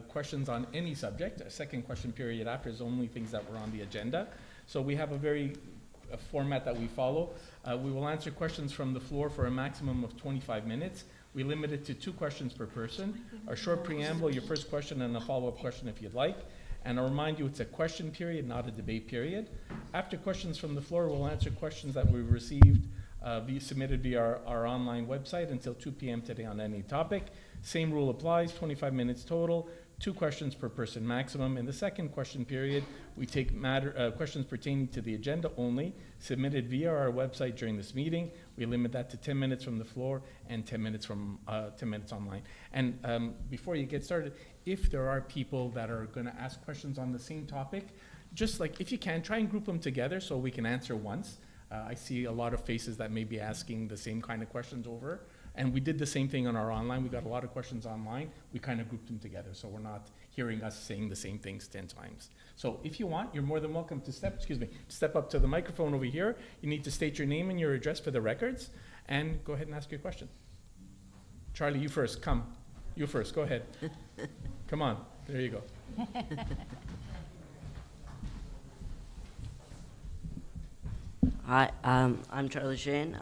questions on any subject. A second question period after is only things that were on the agenda. So we have a format that we follow. We will answer questions from the floor for a maximum of 25 minutes. We limit it to 2 questions per person. A short preamble, your first question, and a follow-up question if you'd like. And I'll remind you, it's a question period, not a debate period. After questions from the floor, we'll answer questions that we've received submitted via our online website until 2 p.m. today on any topic. Same rule applies, 25 minutes total, 2 questions per person maximum. In the second question period, we take questions pertaining to the agenda only, submitted via our website during this meeting. We limit that to 10 minutes from the floor and 10 minutes from 10 minutes online. And before you get started, if there are people that are going to ask questions on the same topic, just like if you can, try and group them together so we can answer once. I see a lot of faces that may be asking the same kind of questions over. And we did the same thing on our online. We got a lot of questions online. We kind of grouped them together so we're not hearing us saying the same things 10 times. So if you want, you're more than welcome to step up to the microphone over here. You need to state your name and your address for the records and go ahead and ask your question. Charlie, you first. Come. You first. Go ahead. Come on. There you go. Hi, I'm Charlie Shane.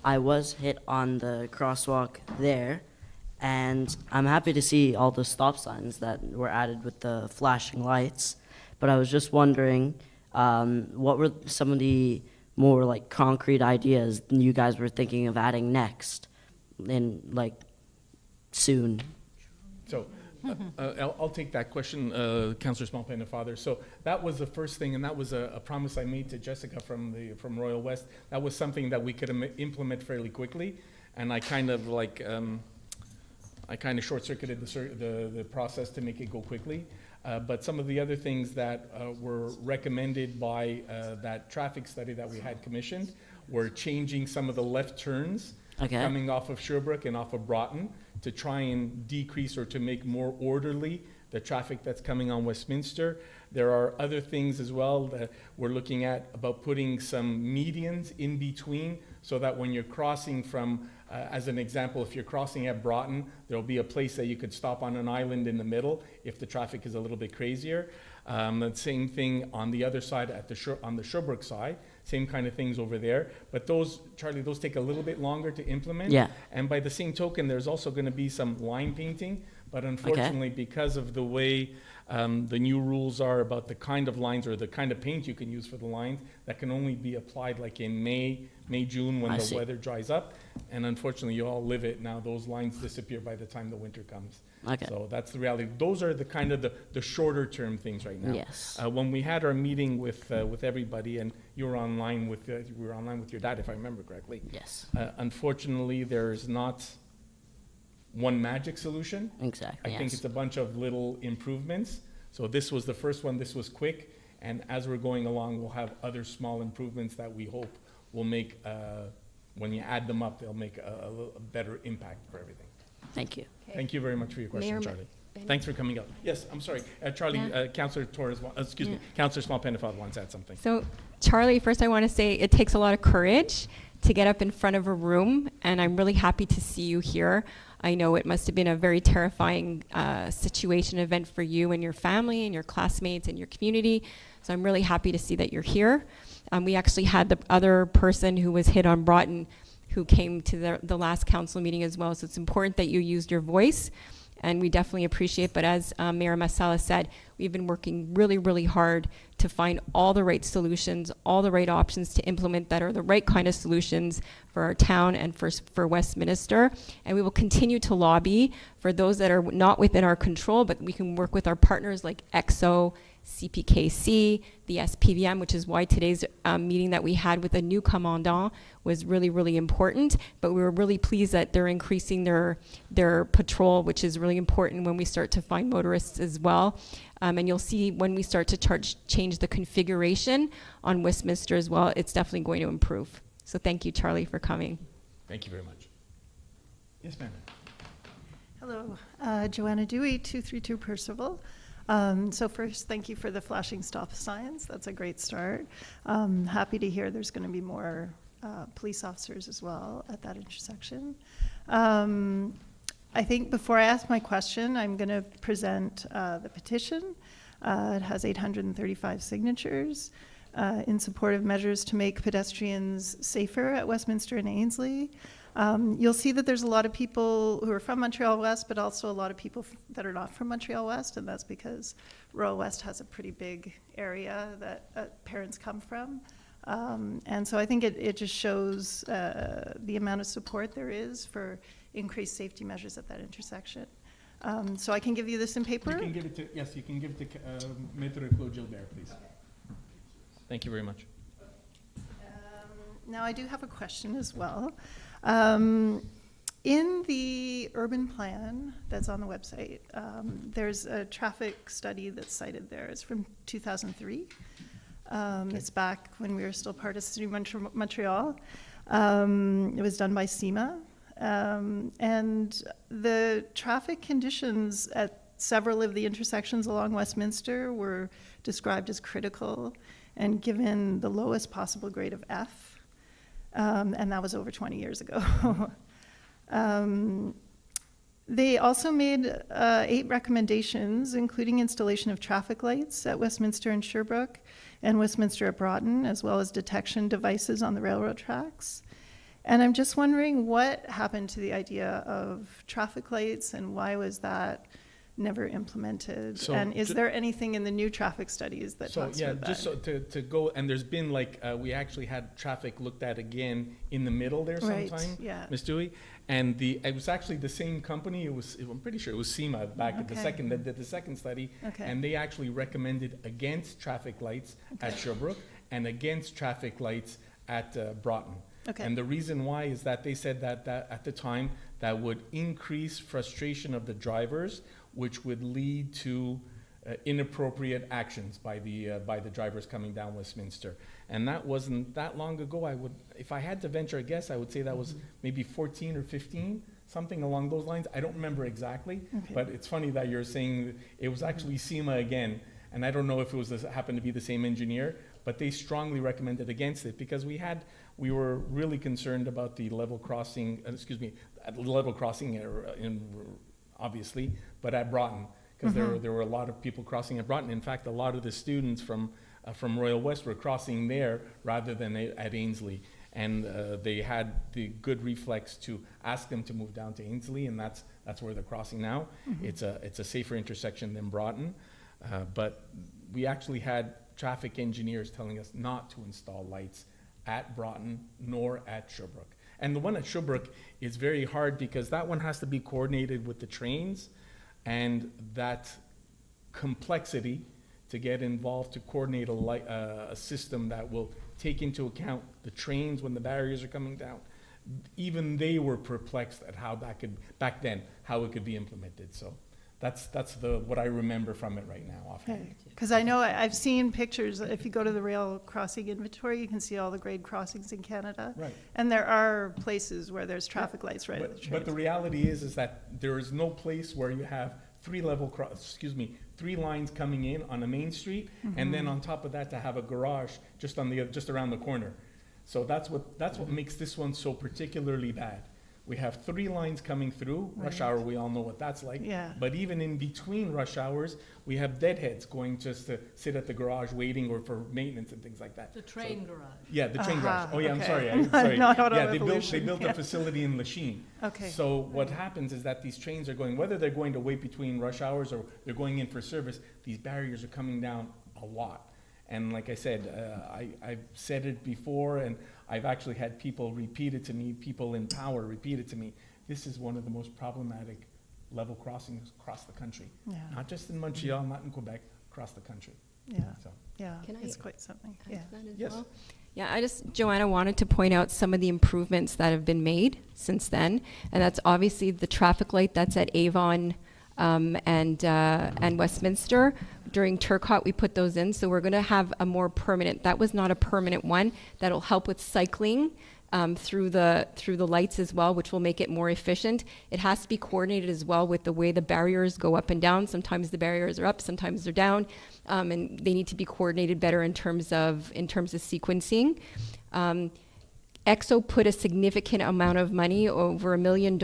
I was hit on the crosswalk there, and I'm happy to see all the stop signs that were added with the flashing lights. But I was just wondering, what were some of the more like concrete ideas you guys were thinking of adding next, soon? So I'll take that question, Councillor Small-Pennefather. So that was the first thing, and that was a promise I made to Jessica from Royal West. That was something that we could implement fairly quickly, and I kind of short-circuited the process to make it go quickly. But some of the other things that were recommended by that traffic study that we had commissioned were changing some of the left turns coming off of Sherbrooke and off of Broughton to try and decrease or to make more orderly the traffic that's coming on Westminster. There are other things as well that we're looking at about putting some medians in between so that when you're crossing from, as an example, if you're crossing at Broughton, there'll be a place that you could stop on an island in the middle if the traffic is a little bit crazier. The same thing on the other side on the Sherbrooke side. Same kind of things over there. But those, Charlie, those take a little bit longer to implement. Yeah. And by the same token, there's also going to be some line painting. But unfortunately, because of the way the new rules are about the kind of lines or the kind of paint you can use for the lines, that can only be applied like in May, June when the weather dries up. And unfortunately, you all live it now. Those lines disappear by the time the winter comes. Okay. So that's the reality. Those are the kind of the shorter term things right now. Yes. When we had our meeting with everybody, and you were online with your dad, if I remember correctly. Yes. Unfortunately, there's not one magic solution. Exactly. I think it's a bunch of little improvements. So this was the first one. This was quick, and as we're going along, we'll have other small improvements that we hope will make, when you add them up, they'll make a better impact for everything. Thank you. Thank you very much for your question, Mayor Charlie. Thanks for coming up. Yes, I'm sorry, Charlie, Yeah. Councillor Torres, Councillor Small-Penifod wants to add something. So, Charlie, first I want to say it takes a lot of courage to get up in front of a room, and I'm really happy to see you here. I know it must have been a very terrifying situation, event for you and your family and your classmates and your community. So I'm really happy to see that you're here. We actually had the other person who was hit on Broughton who came to the last council meeting as well. So it's important that you used your voice, and we definitely appreciate. But as Mayor Masala said, we've been working really, really hard to find all the right solutions, all the right options to implement that are the right kind of solutions for our town and for Westminster. And we will continue to lobby for those that are not within our control, but we can work with our partners like EXO, CPKC, the SPVM, which is why today's meeting that we had with the new commandant was really, really important. But we were really pleased that they're increasing their patrol, which is really important when we start to find motorists as well. And you'll see when we start to change the configuration on Westminster as well, it's definitely going to improve. So thank you, Charlie, for coming. Thank you very much. Yes, ma'am. Hello, Joanna Dewey, 232 Percival. So first, thank you for the flashing stop signs. That's a great start. Happy to hear there's going to be more police officers as well at that intersection. I think before I ask my question, I'm going to present the petition. It has 835 signatures in support of measures to make pedestrians safer at Westminster and Ainslie. You'll see that there's a lot of people who are from Montreal-West, but also a lot of people that are not from Montreal-West, and that's because Royal West has a pretty big area that parents come from. And so I think it just shows the amount of support there is for increased safety measures at that intersection. So I can give you this in paper? You can give it to, yes, you can give it to Maître Claude Gilbert, please. Thank you very much. Now I do have a question as well. In the urban plan that's on the website, there's a traffic study that's cited there. It's from 2003. It's back when we were still part of City of Montreal. It was done by SEMA. And the traffic conditions at several of the intersections along Westminster were described as critical and given the lowest possible grade of F. And that was over 20 years ago. They also made 8 recommendations, including installation of traffic lights at Westminster and Sherbrooke and Westminster at Broughton, as well as detection devices on the railroad tracks. And I'm just wondering what happened to the idea of traffic lights and why was that never implemented? So and is there anything in the new traffic studies that talks about that? Just so to go, and there's been like, we actually had traffic looked at again in the middle there sometime, Right, yeah. Ms. Dewey. And it was actually the same company, I'm pretty sure it was SEMA back at the second, that did the second study. Okay. And they actually recommended against traffic lights at Sherbrooke and against traffic lights at Broughton. Okay. And the reason why is that they said that at the time, that would increase frustration of the drivers, which would lead to inappropriate actions by the drivers coming down Westminster. And that wasn't that long ago. If I had to venture a guess, I would say that was maybe 14 or 15, something along those lines. I don't remember exactly, Okay. but it's funny that you're saying it was actually SEMA again. And I don't know if it was happened to be the same engineer, but they strongly recommended against it because we were really concerned about the level crossing, obviously, but at Broughton, because there were a lot of people crossing at Broughton. In fact, a lot of the students from Royal West were crossing there rather than at Ainslie. And they had the good reflex to ask them to move down to Ainslie, and that's where they're crossing now. It's a safer intersection than Broughton. But we actually had traffic engineers telling us not to install lights at Broughton nor at Sherbrooke. And the one at Sherbrooke is very hard because that one has to be coordinated with the trains, and that complexity to get involved to coordinate a system that will take into account the trains when the barriers are coming down. Even they were perplexed at how that could, back then, how it could be implemented. So That's what I remember from it right now offhand. Because I know I've seen pictures, if you go to the rail crossing inventory, you can see all the grade crossings in Canada. Right. And there are places where there's traffic lights right at the trains. But the reality is that there is no place where you have three lines coming in on a main street, and then on top of that to have a garage just around the corner. So that's what makes this one so particularly bad. We have 3 lines coming through. Rush hour, we all know what that's like. Yeah. But even in between rush hours, we have deadheads going just to sit at the garage waiting or for maintenance and things like that. The train garage. Yeah, the train garage. Oh, yeah, I'm okay. sorry. Not Yeah, they Evolution, built yeah. a facility in Lachine. Okay. So what happens is that these trains are going, whether they're going to wait between rush hours or they're going in for service, these barriers are coming down a lot. And like I said, I've said it before, and I've actually had people repeat it to me, people in power repeat it to me. This is one of the most problematic level crossings across the country. Yeah. Not just in Montreal, not in Quebec, across the country. Yeah, So, yeah, Can I it's quite something, add yeah. to that as Yes. well? Yeah, Joanna wanted to point out some of the improvements that have been made since then, and that's obviously the traffic light that's at Avon and Westminster. During Turcotte, we put those in, so we're going to have a more permanent. That was not a permanent one. That'll help with cycling through the lights as well, which will make it more efficient. It has to be coordinated as well with the way the barriers go up and down. Sometimes the barriers are up, sometimes they're down, and they need to be coordinated better in terms of sequencing. EXO put a significant amount of money, over $1 million,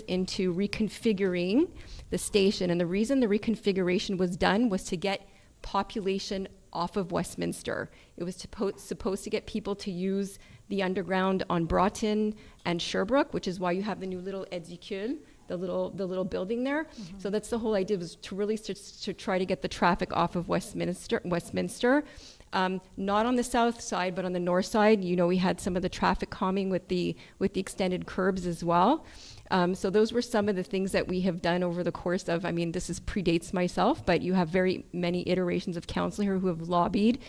into reconfiguring the station. And the reason the reconfiguration was done was to get population off of Westminster. It was supposed to get people to use the underground on Broughton and Sherbrooke, which is why you have the new little édicule, the little building there. So that's the whole idea, was to really to try to get the traffic off of Westminster. Not on the south side, but on the north side, we had some of the traffic calming with the extended curbs as well. So those were some of the things that we have done over the course of, this predates myself, but you have very many iterations of council here who have lobbied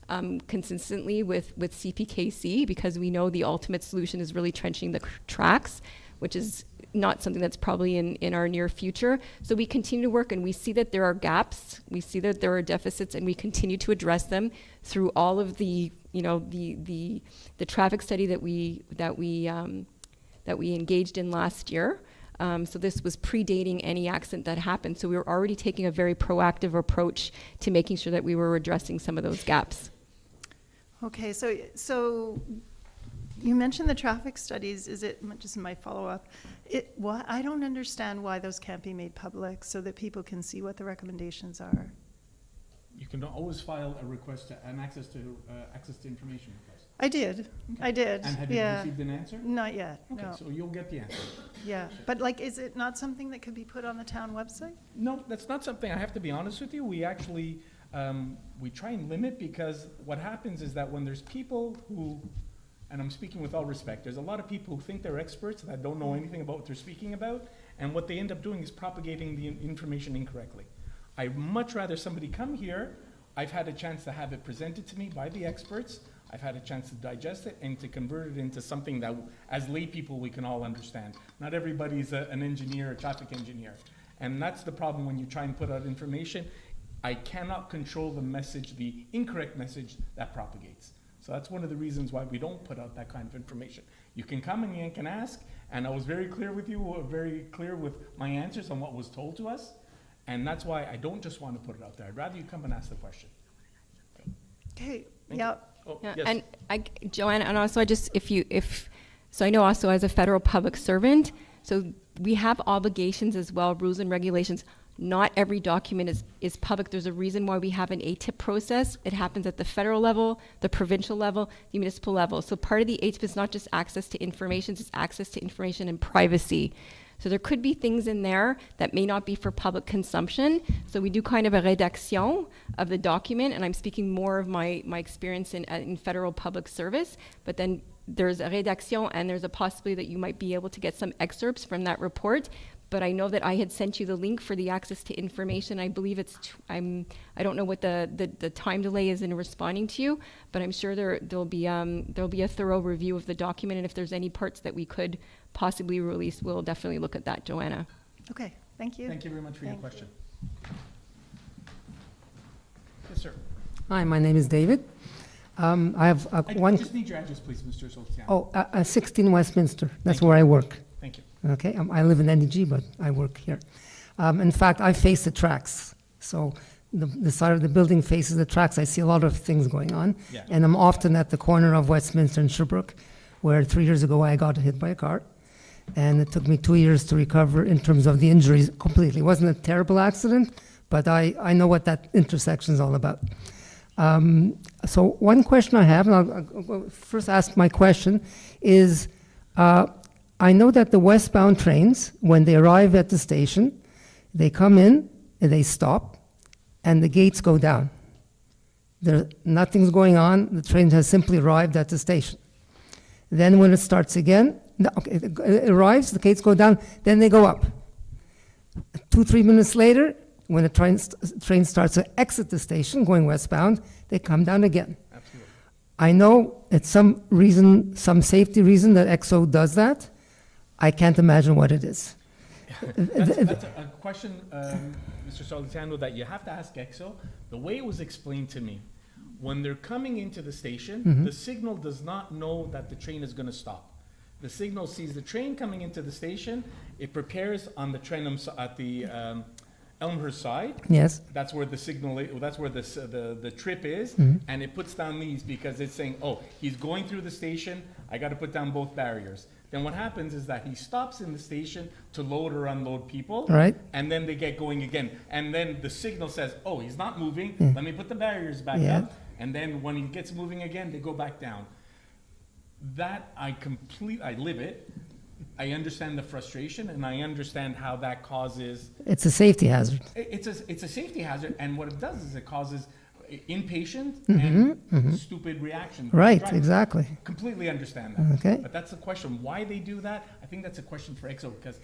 consistently with CPKC, because we know the ultimate solution is really trenching the tracks, which is not something that's probably in our near future. So we continue to work, and we see that there are gaps, we see that there are deficits, and we continue to address them through all of the traffic study that we engaged in last year. So this was predating any accident that happened. So we were already taking a very proactive approach to making sure that we were addressing some of those gaps. Okay, so you mentioned the traffic studies. Is it, just my follow-up, I don't understand why those can't be made public so that people can see what the recommendations are. you can always file a request to an access to information request. I did. And have you received an answer? Not yet, Okay, no. so you'll get the answer. Yeah, but is it not something that could be put on the town website? No, that's not something, I have to be honest with you. We actually, we try and limit, because what happens is that when there's people who, and I'm speaking with all respect, there's a lot of people who think they're experts that don't know anything about what they're speaking about, and what they end up doing is propagating the information incorrectly. I'd much rather somebody come here. I've had a chance to have it presented to me by the experts. I've had a chance to digest it and to convert it into something that, as lay people, we can all understand. Not everybody's an engineer, a traffic engineer. And that's the problem when you try and put out information. I cannot control the message, the incorrect message that propagates. So that's one of the reasons why we don't put out that kind of information. You can come and you can ask, and I was very clear with you, very clear with my answers on what was told to us. And that's why I don't just want to put it out there. I'd rather you come and ask the question. Okay, Thank yeah. Oh, Yeah, yes. and Joanna, and also so I know also as a federal public servant, so we have obligations as well, rules and regulations. Not every document is public. There's a reason why we have an ATIP process. It happens at the federal level, the provincial level, the municipal level. So part of the ATIP is not just access to information, it's access to information and privacy. So there could be things in there that may not be for public consumption. So we do kind of a rédaction of the document, and I'm speaking more of my experience in federal public service. But then there's a rédaction, and there's a possibility that you might be able to get some excerpts from that report. But I know that I had sent you the link for the access to information. I believe I don't know what the time delay is in responding to you, but I'm sure there'll be a thorough review of the document, and if there's any parts that we could possibly release, we'll definitely look at that, Joanna. Okay, Thank you. Thank you very much for your Thank you. question. Yes, sir. Hi, my name is David. I have I one. just need your address, please, Mr. Sultan. Oh, 16 Westminster. That's Thank you. where I work. Thank you. Okay, I live in NDG, but I work here. In fact, I face the tracks. So the side of the building faces the tracks. I see a lot of things going on. Yeah. And I'm often at the corner of Westminster and Sherbrooke, where 3 years ago I got hit by a car. And it took me 2 years to recover in terms of the injuries completely. It wasn't a terrible accident, but I know what that intersection is all about. So one question I have, and I'll first ask my question, is I know that the westbound trains, when they arrive at the station, they come in and they stop, and the gates go down. Nothing's going on. The train has simply arrived at the station. Then when it starts again, it arrives, the gates go down, then they go up. 2-3 minutes later, when the train starts to exit the station going westbound, they come down again. Absolutely. I know it's some reason, some safety reason that EXO does that. I can't imagine what it is. That's a question, Mr. Solitano, that you have to ask EXO. The way it was explained to me, when they're coming into the station, the signal does not know that the train is going to stop. The signal sees the train coming into the station. It prepares on the Trenum at the Elmhurst side. Yes. That's where the signal. That's where the trip is, and it puts down these because it's saying, "Oh, he's going through the station. I got to put down both barriers." Then what happens is that he stops in the station to load or unload people, Right. and then they get going again. And then the signal says, "Oh, he's not moving. Let me put the barriers back Yeah. up." And then when he gets moving again, they go back down. That I live it. I understand the frustration, and I understand how that causes. It's a safety hazard. It's a safety hazard, and what it does is it causes impatient and stupid reactions. by Right, drivers. exactly. Completely understand that. Okay. But that's the question. Why they do that? I think that's a question for EXO because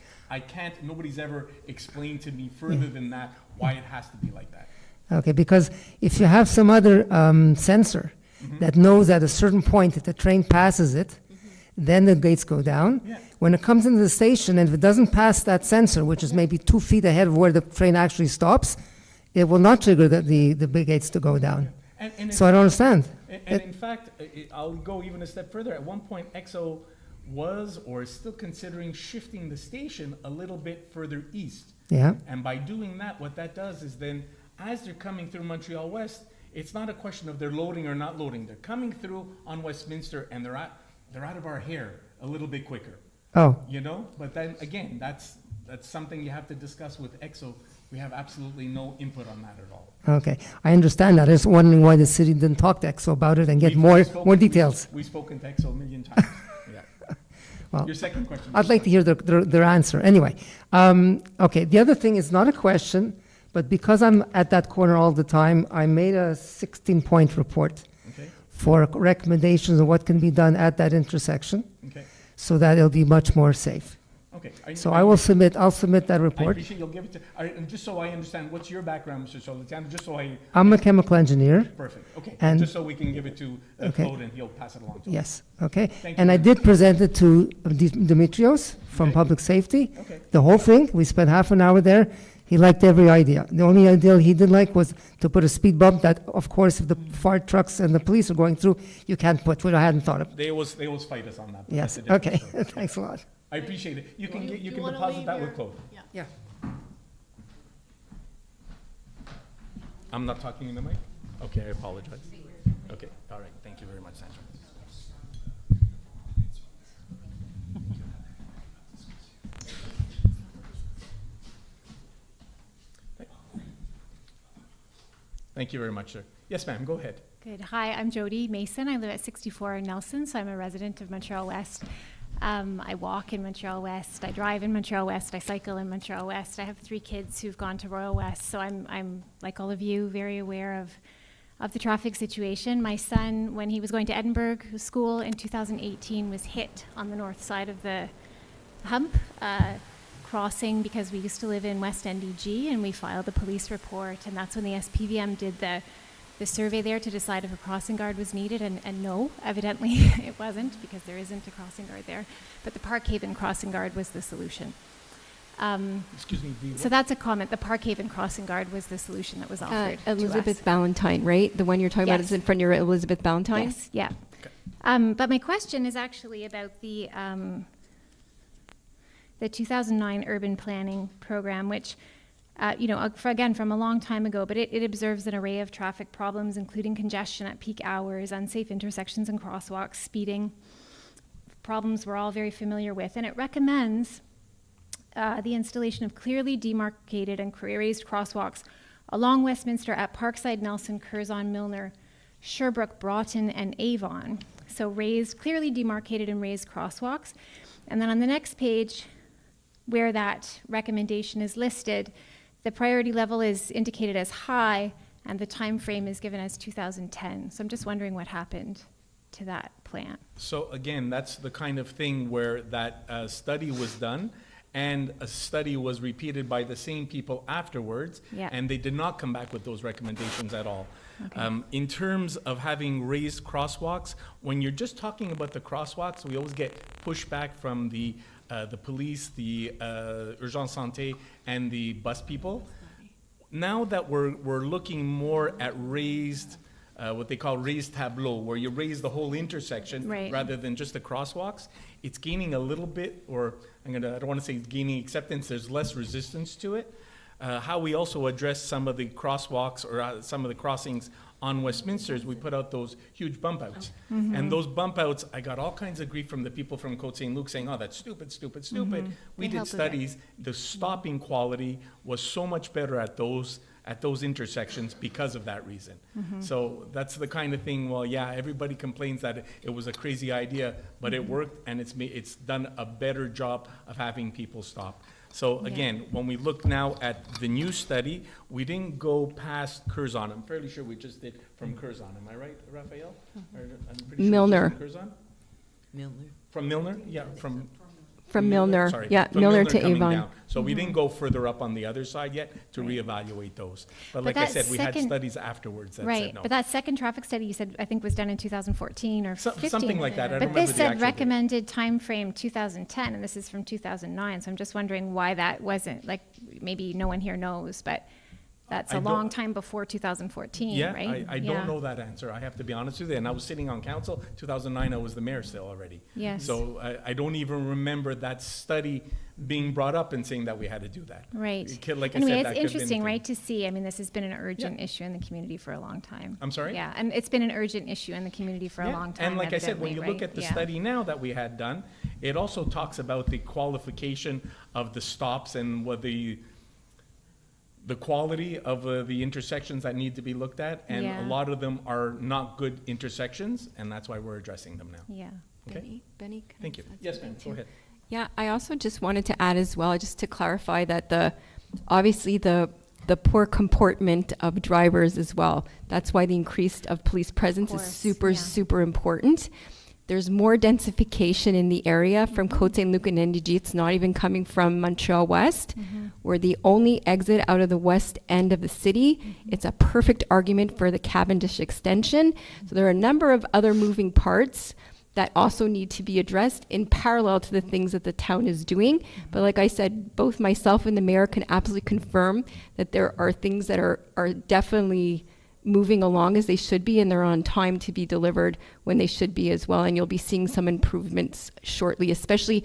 nobody's ever explained to me further than that why it has to be like that. Okay, because if you have some other sensor that knows at a certain point that the train passes it, then the gates go down. Yeah. When it comes into the station, and if it doesn't pass that sensor, which is maybe 2 feet ahead of where the train actually stops, it will not trigger the big gates to go down. And So I don't understand. And in fact, I'll go even a step further. At one point, EXO was or is still considering shifting the station a little bit further east. Yeah, And by doing that, what that does is then, as they're coming through Montreal-West, it's not a question of they're loading or not loading. They're coming through on Westminster, and they're out of our hair a little bit quicker, oh, you know? But then, again, that's something you have to discuss with EXO. We have absolutely no input on that at all. okay. I understand that. I was wondering why the city didn't talk to EXO about it and get more details. We've spoken to EXO a million times. Yeah. Well, Your second question. I'd like to hear their answer. Anyway, okay, the other thing is not a question, but because I'm at that corner all the time, I made a 16-point report Okay, for recommendations of what can be done at that intersection okay, so that it'll be much more safe. okay. So I'll submit that I report. appreciate you'll give it to, and just so I understand, what's your background, Mr. Solitano, just so I, I'm a chemical engineer. perfect, okay. And- Just so we can give it to Okay. Claude and he'll pass it along to us. Yes, okay. Thank And you. I did present it to Dimitrios from Okay. Public Safety. Okay. The whole thing, we spent half an hour there. He liked every idea. The only idea he didn't like was to put a speed bump that, of course, if the fire trucks and the police are going through, you can't put, which I hadn't thought of. They always fight us on that. but Yes, that's a different okay, story. thanks a lot. I appreciate it. You can wanna deposit leave that your- with Claude. Yeah. I'm not talking in the mic? Okay, I apologize. Okay, all right, thank you very much, Sandra. Thank you very much, sir. Yes, ma'am, go ahead. Good. Hi, I'm Jody Mason. I live at 64 Nelson, so I'm a resident of Montreal-West. I walk in Montreal-West. I drive in Montreal-West. I cycle in Montreal-West. I have 3 kids who've gone to Royal West, so I'm like all of you, very aware of the traffic situation. My son, when he was going to Edinburgh School in 2018, was hit on the north side of the hump, crossing because we used to live in West NDG, and we filed a police report, and that's when the SPVM did the survey there to decide if a crossing guard was needed, and no, evidently it wasn't, because there isn't a crossing guard there. But the Park Haven crossing guard was the solution. Excuse me, So that's a comment. The Parkhaven Crossing Guard was the solution that was offered to us. Elizabeth Ballantyne, right? The one you're talking about is Yes. in front of your Elizabeth Ballantyne? Yes, yeah. But my question is actually about the 2009 urban planning program, which, from a long time ago, but it observes an array of traffic problems, including congestion at peak hours, unsafe intersections and crosswalks, speeding, problems we're all very familiar with. And it recommends the installation of clearly demarcated and raised crosswalks along Westminster at Parkside, Nelson, Curzon, Milner, Sherbrooke, Broughton, and Avon. So clearly demarcated and raised crosswalks. And then on the next page, where that recommendation is listed, the priority level is indicated as high, and the time frame is given as 2010. So I'm just wondering what happened to that plan. So again, that's the kind of thing where that study was done, and a study was repeated by the same people afterwards, Yeah. and they did not come back with those recommendations at all. Okay. In terms of having raised crosswalks, when you're just talking about the crosswalks, we always get pushback from the police, the Urgence Santé, and the bus people. Now that we're looking more at raised, what they call raised tableau, where you raise the whole intersection Right. rather than just the crosswalks, it's gaining a little bit, or I don't want to say it's gaining acceptance, there's less resistance to it. How we also address some of the crosswalks or some of the crossings on Westminster is we put out those huge bump outs. And those bump outs, I got all kinds of grief from the people from Côte Saint Luc saying, oh, that's stupid, stupid, stupid. We They did help with it. studies, the stopping quality was so much better at those intersections because of that reason. So that's the kind of thing, well, yeah, everybody complains that it was a crazy idea, but it worked, and it's done a better job of having people stop. So again, when we look now at the new study, we didn't go past Curzon. I'm fairly sure we just did from Curzon. Am I right, Raphael? Or I'm pretty sure Milner. From Curzon? Milner. From Milner? Yeah, from Milner, sorry, yeah, from Milner to coming Avon. down. So we didn't go further up on the other side yet to reevaluate those. But like I that said, we had second- studies afterwards that Right, said no. but that second traffic study you said, I think, was done in 2014 or 15. Something like that. I don't But remember this the said actual date. recommended time frame 2010, and this is from 2009. So I'm just wondering why that wasn't, like, maybe no one here knows, but that's I a don't- long time before 2014, Yeah, right? I don't know that answer. I have to be honest with you. And I was sitting on council, 2009, I was the mayor still already. Yes. So I don't even remember that study being brought up and saying that we had to do that. Right. Like I Anyway, said, it's that could have been interesting, anything. right, to see. I mean, this has been an urgent issue in the community for a long time. I'm sorry? Yeah, and it's been an urgent issue in the community for a Yeah, long time. and like I said, when you evidently, look at the right? study now that we had done, it also talks about the qualification of the stops and what the quality of the intersections that need to be looked at, and Yeah. a lot of them are not good intersections, and that's why we're addressing them now. Yeah. Okay. Benny, can I Thank you. add Yes, something ma'am, too? go ahead. Yeah, I also just wanted to add as well, just to clarify that obviously the poor comportment of drivers as well. That's why the increase of police presence is course, super, yeah. super important. There's more densification in the area from Côte Saint Luc and NDG. It's not even coming from Montreal-West. We're the only exit out of the west end of the city. It's a perfect argument for the Cavendish extension. So there are a number of other moving parts that also need to be addressed in parallel to the things that the town is doing. But like I said, both myself and the mayor can absolutely confirm that there are things that are definitely moving along as they should be, and they're on time to be delivered when they should be as well. And you'll be seeing some improvements shortly, especially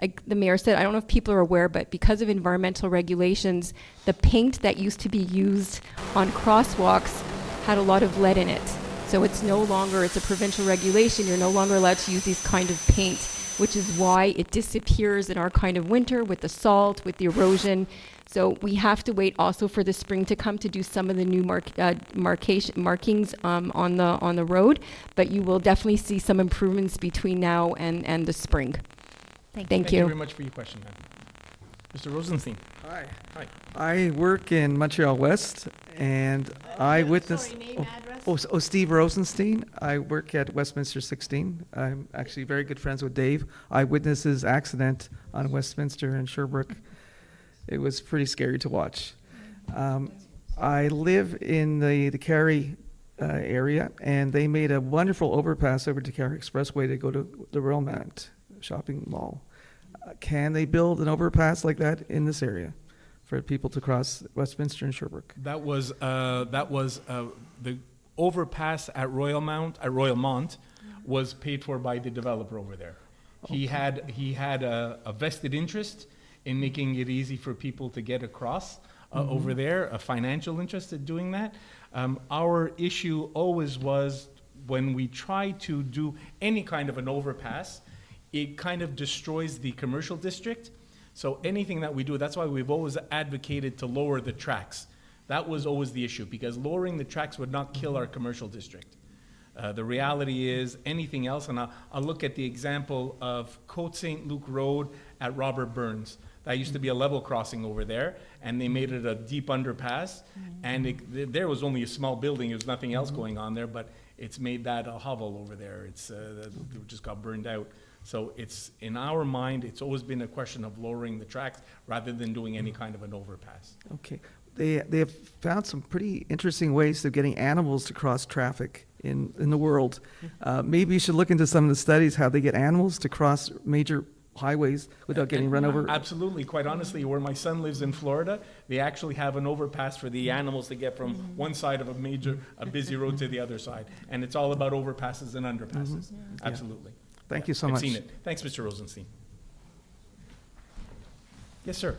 like the mayor said, I don't know if people are aware, but because of environmental regulations, the paint that used to be used on crosswalks had a lot of lead in it. So it's no longer, it's a provincial regulation, you're no longer allowed to use these kind of paint, which is why it disappears in our kind of winter with the salt, with the erosion. So we have to wait also for the spring to come to do some of the new markings on the road, but you will definitely see some improvements between now and the spring. Thank Thank you you. very much for your question, ma'am. Mr. Rosenstein. Hi. Hi. I work in Montreal-West, and I witnessed... Steve Rosenstein. I work at Westminster 16. I'm actually very good friends with Dave. I witnessed his accident on Westminster and Sherbrooke. It was pretty scary to watch. I live in the Cary area, and they made a wonderful overpass over to Cary Expressway to go to the Royal Mount shopping mall. Can they build an overpass like that in this area for people to cross Westminster and Sherbrooke? That was the overpass at Royalmont was paid for by the developer over there. He had a vested interest in making it easy for people to get across over there, a financial interest in doing that. Our issue always was when we try to do any kind of an overpass, it kind of destroys the commercial district. So anything that we do, that's why we've always advocated to lower the tracks. That was always the issue, because lowering the tracks would not kill our commercial district. The reality is anything else, and I'll look at the example of Côte St. Luc Road at Robert Burns. That used to be a level crossing over there, and they made it a deep underpass, and there was only a small building, there was nothing else going on there, but it's made that a hovel over there. It just got burned out. So it's, in our mind, it's always been a question of lowering the tracks rather than doing any kind of an overpass. Okay. They have found some pretty interesting ways of getting animals to cross traffic in the world. Maybe you should look into some of the studies, how they get animals to cross major highways without getting run over. Absolutely. Quite honestly, where my son lives in Florida, they actually have an overpass for the animals to get from one side of a busy road to the other side. And it's all about overpasses and underpasses. Absolutely. Thank you so I've much. seen it. Thanks, Mr. Rosenstein. Yes, sir.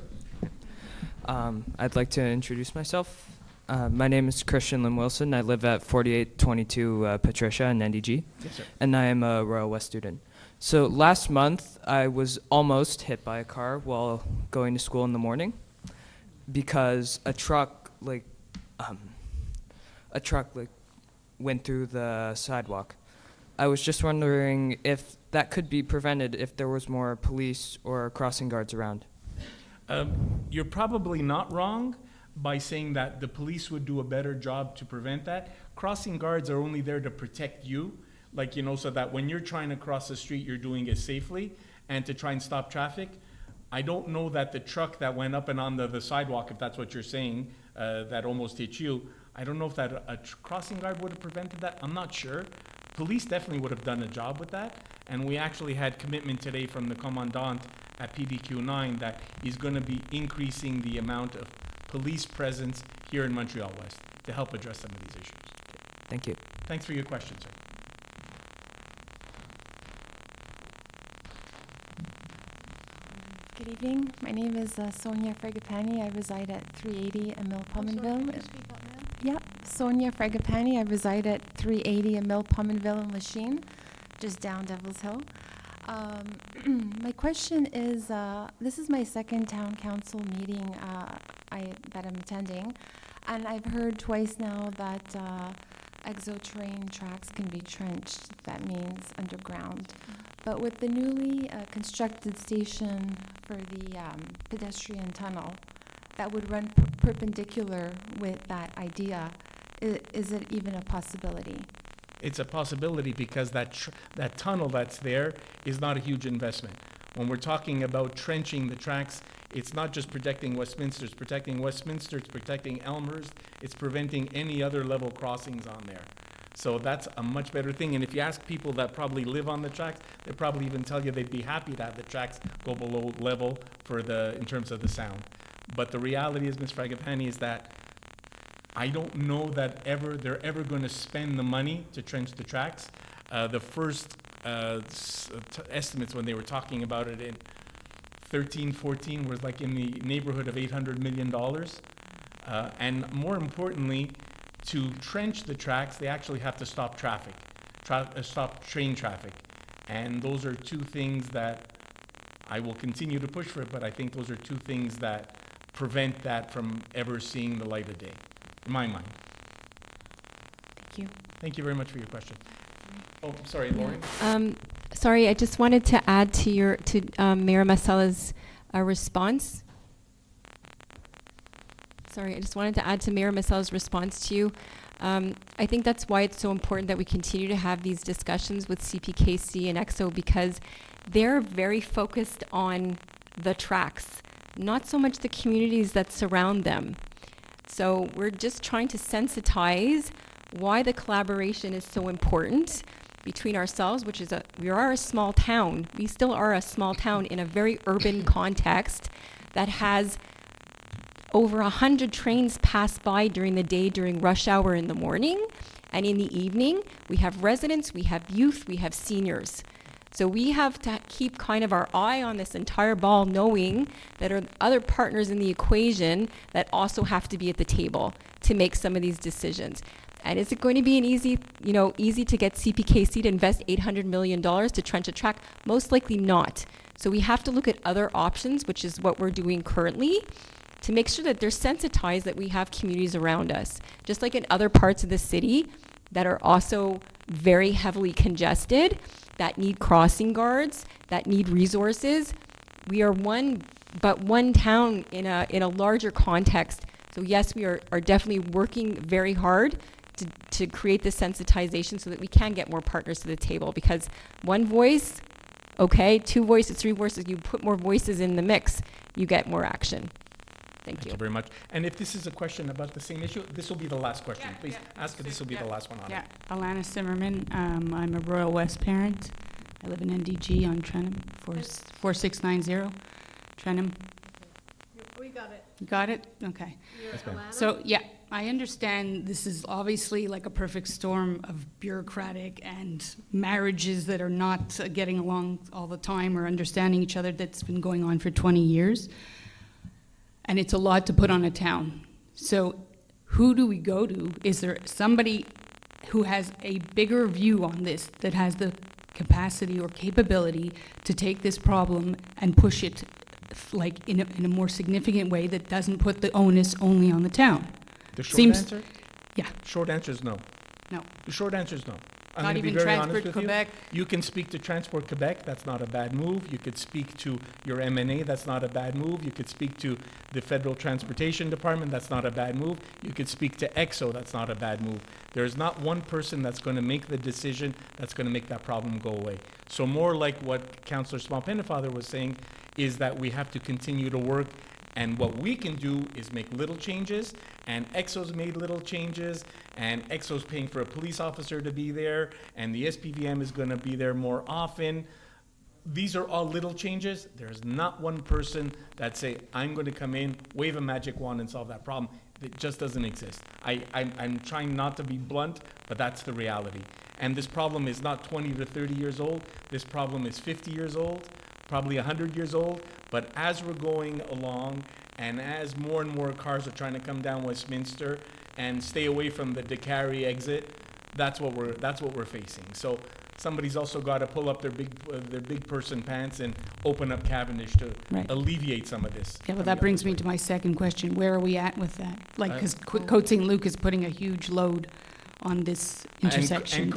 I'd like to introduce myself. My name is Christian Lim Wilson. I live at 4822 Patricia in NDG. Yes, sir. And I am a Royal West student. So last month, I was almost hit by a car while going to school in the morning because a truck went through the sidewalk. I was just wondering if that could be prevented if there was more police or crossing guards around. You're probably not wrong by saying that the police would do a better job to prevent that. Crossing guards are only there to protect you, so that when you're trying to cross the street, you're doing it safely and to try and stop traffic. I don't know that the truck that went up and on the sidewalk, if that's what you're saying, that almost hit you, I don't know if that a crossing guard would have prevented that. I'm not sure. Police definitely would have done a job with that, and we actually had commitment today from the commandant at PDQ9 that he's going to be increasing the amount of police presence here in Montreal-West to help address some of these issues. Thank you. Thanks for your question, sir. Good evening. My name is Sonia Fragapani. I reside at 380 Emile Pominville. Yeah, Sonia Fragapani. I reside at 380 Emile Pominville in Lachine, just down Devil's Hill. My question is, this is my second town council meeting that I'm attending, and I've heard twice now that exo-terrain tracks can be trenched. That means underground. But with the newly constructed station for the pedestrian tunnel that would run perpendicular with that idea, is it even a possibility? It's a possibility because that tunnel that's there is not a huge investment. When we're talking about trenching the tracks, it's not just protecting Westminster, it's protecting Westminster, it's protecting Elmhurst, it's preventing any other level crossings on there. So that's a much better thing. And if you ask people that probably live on the tracks, they'll probably even tell you they'd be happy to have the tracks go below level in terms of the sound. But the reality is, Ms. Fragapani, is that I don't know that they're ever going to spend the money to trench the tracks. The first estimates when they were talking about it in 13-14 was like in the neighborhood of $800 million. And more importantly, to trench the tracks, they actually have to stop traffic, stop train traffic. And those are two things that I will continue to push for, but I think those are two things that prevent that from ever seeing the light of day, in my mind. Thank you. Thank you very much for your question. Oh, sorry, Lauren. Sorry, I just wanted to add to Mayor Masala's response. Sorry, I just wanted to add to Mayor Masala's response to you. I think that's why it's so important that we continue to have these discussions with CPKC and EXO, because they're very focused on the tracks, not so much the communities that surround them. So we're just trying to sensitize why the collaboration is so important between ourselves, which is we are a small town. We still are a small town in a very urban context that has over 100 trains pass by during the day during rush hour in the morning, and in the evening we have residents, we have youth, we have seniors. So we have to keep kind of our eye on this entire ball, knowing that there are other partners in the equation that also have to be at the table to make some of these decisions. And is it going to be an easy to get CPKC to invest $800 million to trench a track? Most likely not. So we have to look at other options, which is what we're doing currently, to make sure that they're sensitized that we have communities around us. Just like in other parts of the city that are also very heavily congested, that need crossing guards, that need resources. We are one town in a larger context. So yes, we are definitely working very hard to create this sensitization so that we can get more partners to the table, because one voice, okay, two voices, three voices, you put more voices in the mix, you get more action. Thank you. Thank you very much. And if this is a question about the same issue, this will be the last question. Please ask if this will be the last one on it. Alana Zimmerman. I'm a Royal West parent. I live in NDG on Trenham, 4690 Trenham. We got it. You got it? Okay. So, I understand this is obviously like a perfect storm of bureaucratic and marriages that are not getting along all the time or understanding each other that's been going on for 20 years. And it's a lot to put on a town. So who do we go to? Is there somebody who has a bigger view on this, that has the capacity or capability to take this problem and push it like in a more significant way that doesn't put the onus only on the town? The short answer? Yeah. Short answer is no. No. The short answer is no. I'm Not gonna be even very honest Transport with Quebec? You can speak to Transport Quebec, that's not a bad move. You could speak to your M&A, that's not a bad move. You could speak to the Federal Transportation Department, that's not a bad move. You could speak to EXO, that's not a bad move. There's not one person that's going to make the decision that's going to make that problem go away. So more like what Councillor Small-Pennefather was saying is that we have to continue to work, and what we can do is make little changes, and EXO's made little changes, and EXO's paying for a police officer to be there, and the SPVM is going to be there more often. These are all little changes. There's not one person that say, I'm going to come in, wave a magic wand and solve that problem. It just doesn't exist. I'm trying not to be blunt, but that's the reality. And this problem is not 20 to 30 years old. This problem is 50 years old, probably 100 years old. But as we're going along, and as more and more cars are trying to come down Westminster and stay away from the Decari exit, that's what we're facing. So somebody's also got to pull up their big person pants and open up Cavendish to alleviate some of this. Yeah, well, that brings me to my second question. Where are we at with that? Like, because Côte St. Luc is putting a huge load on this intersection. And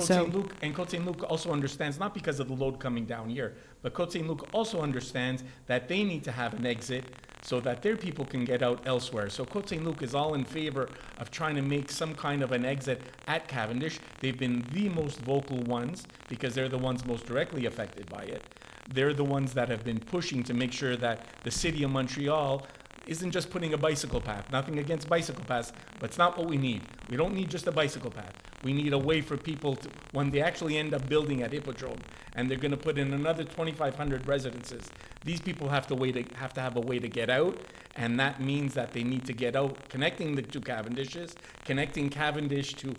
Côte St. Luc also understands, not because of the load coming down here, but Côte St. Luc also understands that they need to have an exit so that their people can get out elsewhere. So Côte St. Luc is all in favor of trying to make some kind of an exit at Cavendish. They've been the most vocal ones because they're the ones most directly affected by it. They're the ones that have been pushing to make sure that the City of Montreal isn't just putting a bicycle path. Nothing against bicycle paths, but it's not what we need. We don't need just a bicycle path. We need a way for people to, when they actually end up building at Hippodrome, and they're going to put in another 2,500 residences, these people have to have a way to get out, and that means that they need to get out, connecting the two Cavendishes, connecting Cavendish to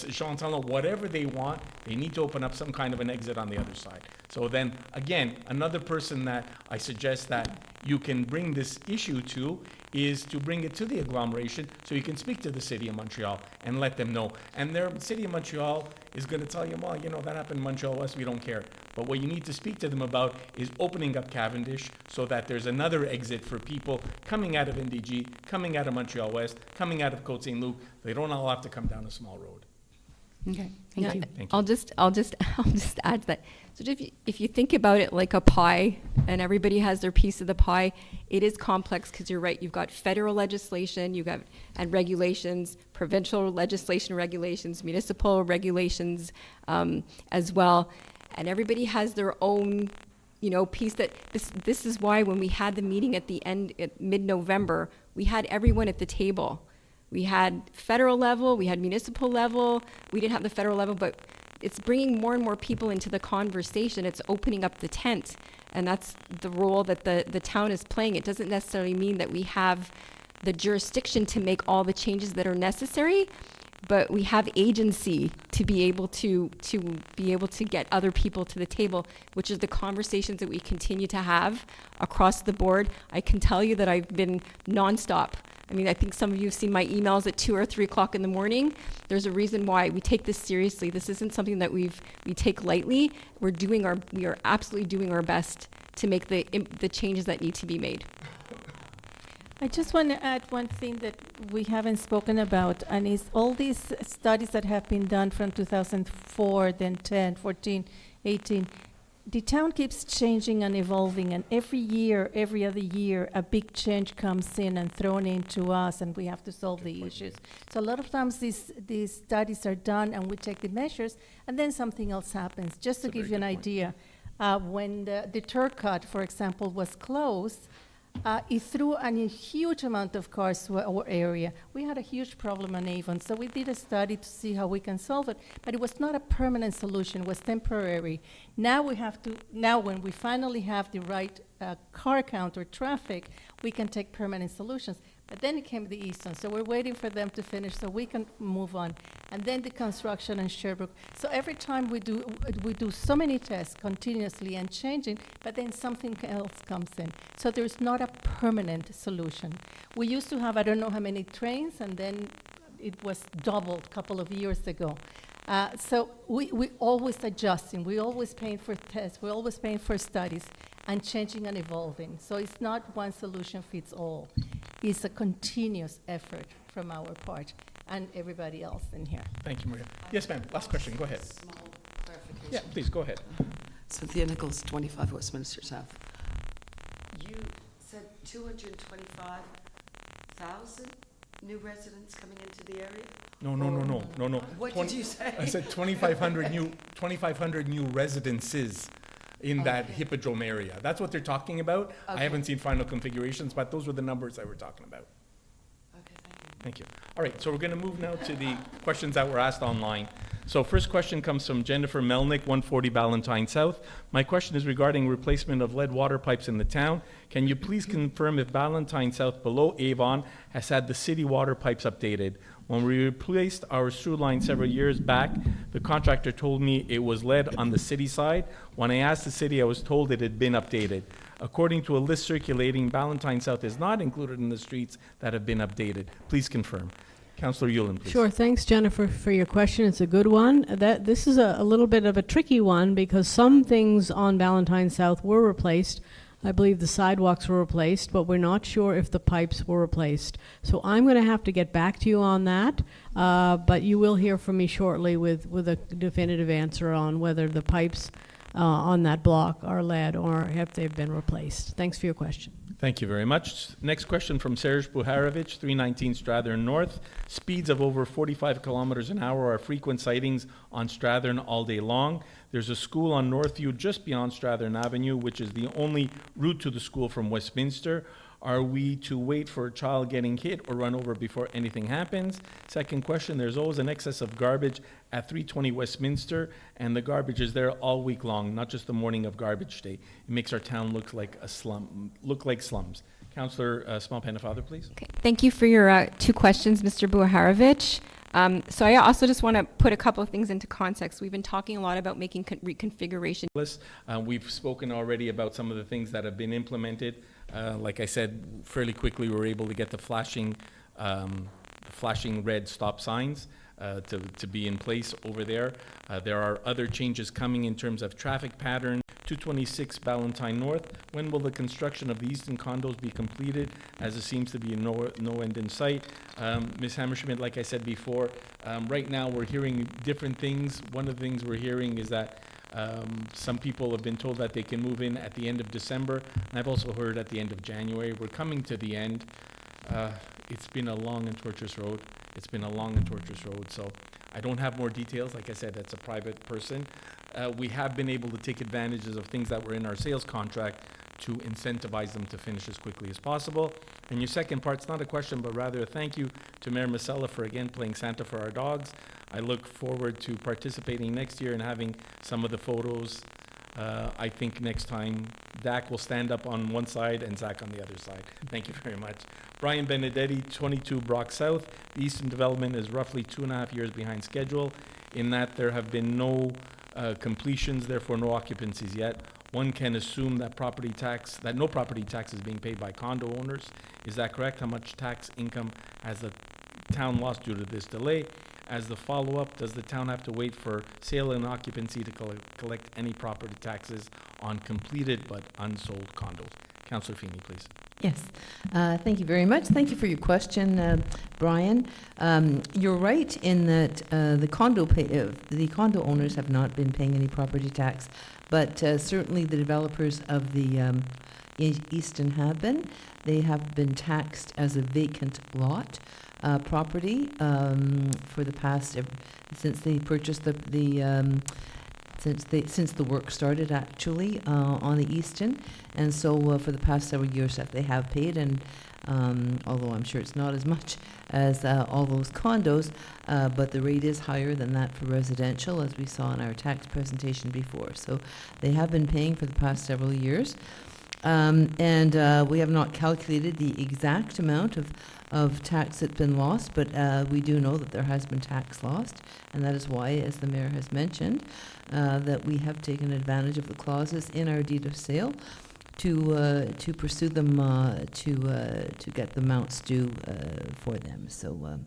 Jean Talon, whatever they want. They need to open up some kind of an exit on the other side. So then, again, another person that I suggest that you can bring this issue to is to bring it to the agglomeration so you can speak to the City of Montreal and let them know. And the City of Montreal is going to tell you, well, you know, that happened in Montreal-West, we don't care. But what you need to speak to them about is opening up Cavendish so that there's another exit for people coming out of NDG, coming out of Montreal-West, coming out of Côte St. Luc. They don't all have to come down a small road. Okay, thank you. Thank you. I'll just add to that. So if you think about it like a pie, and everybody has their piece of the pie, it is complex because you're right. You've got federal legislation, and regulations, provincial legislation, regulations, municipal regulations as well, and everybody has their own, piece. That this is why when we had the meeting at mid-November, we had everyone at the table. We had federal level, we had municipal level, we didn't have the federal level, but it's bringing more and more people into the conversation. It's opening up the tent, and that's the role that the town is playing. It doesn't necessarily mean that we have the jurisdiction to make all the changes that are necessary, but we have agency to be able to get other people to the table, which is the conversations that we continue to have across the board. I can tell you that I've been nonstop. I mean, I think some of you have seen my emails at 2 or 3 o'clock in the morning. There's a reason why we take this seriously. This isn't something that we take lightly. We are absolutely doing our best to make the changes that need to be made. I just want to add one thing that we haven't spoken about, and it's all these studies that have been done from 2004, then 10, 14, 18. The town keeps changing and evolving, and every year, every other year, a big change comes in and thrown into us, and we have to solve the issues. So a lot of times these studies are done, and we take the measures, and then something else happens. Just to give you an idea, when the Turcotte, for example, was closed, it threw a huge amount of cars to our area. We had a huge problem on Avon, so we did a study to see how we can solve it, but it was not a permanent solution, it was temporary. Now when we finally have the right car count or traffic, we can take permanent solutions. But then it came the Easton, so we're waiting for them to finish so we can move on. And then the construction in Sherbrooke. So every time we do so many tests continuously and changing, but then something else comes in. So there's not a permanent solution. We used to have, I don't know how many trains, and then it was doubled a couple of years ago. So we always adjusting, we always paying for tests, we always paying for studies, and changing and evolving. So it's not one solution fits all. It's a continuous effort from our part and everybody else in here. Thank you, Maria. Yes, ma'am. Last question. Go ahead. Small clarification. Yeah, please go ahead. Cynthia Nichols, 25 Westminster South. You said 225,000 new residents coming into the area? No. What did you say? I said 2,500 new residences in that hippodrome area. That's what they're talking about. Okay. I haven't seen final configurations, but those were the numbers I were talking about. Okay, Thank you. All right, so we're going to move now to the questions that were asked online. So first question comes from Jennifer Melnick, 140 Ballantyne South. My question is regarding replacement of lead water pipes in the town. Can you please confirm if Ballantyne South below Avon has had the city water pipes updated? When we replaced our sewer line several years back, the contractor told me it was lead on the city side. When I asked the city, I was told it had been updated. According to a list circulating, Ballantyne South is not included in the streets that have been updated. Please confirm. Councillor Yulin, please. Sure. Thanks, Jennifer, for your question. It's a good one. This is a little bit of a tricky one because some things on Ballantyne South were replaced. I believe the sidewalks were replaced, but we're not sure if the pipes were replaced. So I'm going to have to get back to you on that, but you will hear from me shortly with a definitive answer on whether the pipes on that block are lead or if they've been replaced. Thanks for your question. Thank you very much. Next question from Serge Buharovich, 319 Strathern North. Speeds of over 45 kilometers an hour are frequent sightings on Strathern all day long. There's a school on Northview just beyond Strathern Avenue, which is the only route to the school from Westminster. Are we to wait for a child getting hit or run over before anything happens? Second question, there's always an excess of garbage at 320 Westminster, and the garbage is there all week long, not just the morning of garbage day. It makes our town look like slums. Councillor Small-Pennefather, please. Okay. Thank you for your 2 questions, Mr. Buharovich. So I also just want to put a couple of things into context. We've been talking a lot about making reconfiguration. We've spoken already about some of the things that have been implemented. Like I said, fairly quickly we were able to get the flashing red stop signs to be in place over there. There are other changes coming in terms of traffic pattern. 226 Ballantyne North. When will the construction of the eastern condos be completed, as there seems to be no end in sight? Ms. Hammerschmidt, like I said before, right now we're hearing different things. One of the things we're hearing is that some people have been told that they can move in at the end of December, and I've also heard at the end of January. We're coming to the end. It's been a long and torturous road. So I don't have more details. Like I said, that's a private person. We have been able to take advantages of things that were in our sales contract to incentivize them to finish as quickly as possible. And your second part's not a question, but rather a thank you to Mayor Masella for again playing Santa for our dogs. I look forward to participating next year and having some of the photos. I think next time Dak will stand up on one side and Zach on the other side. Thank you very much. Brian Benedetti, 22 Brock South. The Eastern development is roughly 2.5 years behind schedule in that there have been no completions, therefore no occupancies yet. One can assume that no property tax is being paid by condo owners. Is that correct? How much tax income has the town lost due to this delay? As the follow-up, does the town have to wait for sale and occupancy to collect any property taxes on completed but unsold condos? Councillor Feeney, please. Yes, thank you very much. Thank you for your question, Brian. You're right in that the condo owners have not been paying any property tax, but certainly the developers of the Easton have been. They have been taxed as a vacant lot property for the past since they purchased since the work started actually on the Easton, and so for the past several years that they have paid, and although I'm sure it's not as much as all those condos, but the rate is higher than that for residential, as we saw in our tax presentation before. So they have been paying for the past several years. And we have not calculated the exact amount of tax that's been lost, but we do know that there has been tax lost, and that is why, as the mayor has mentioned, that we have taken advantage of the clauses in our deed of sale to pursue them to get the amounts due for them. So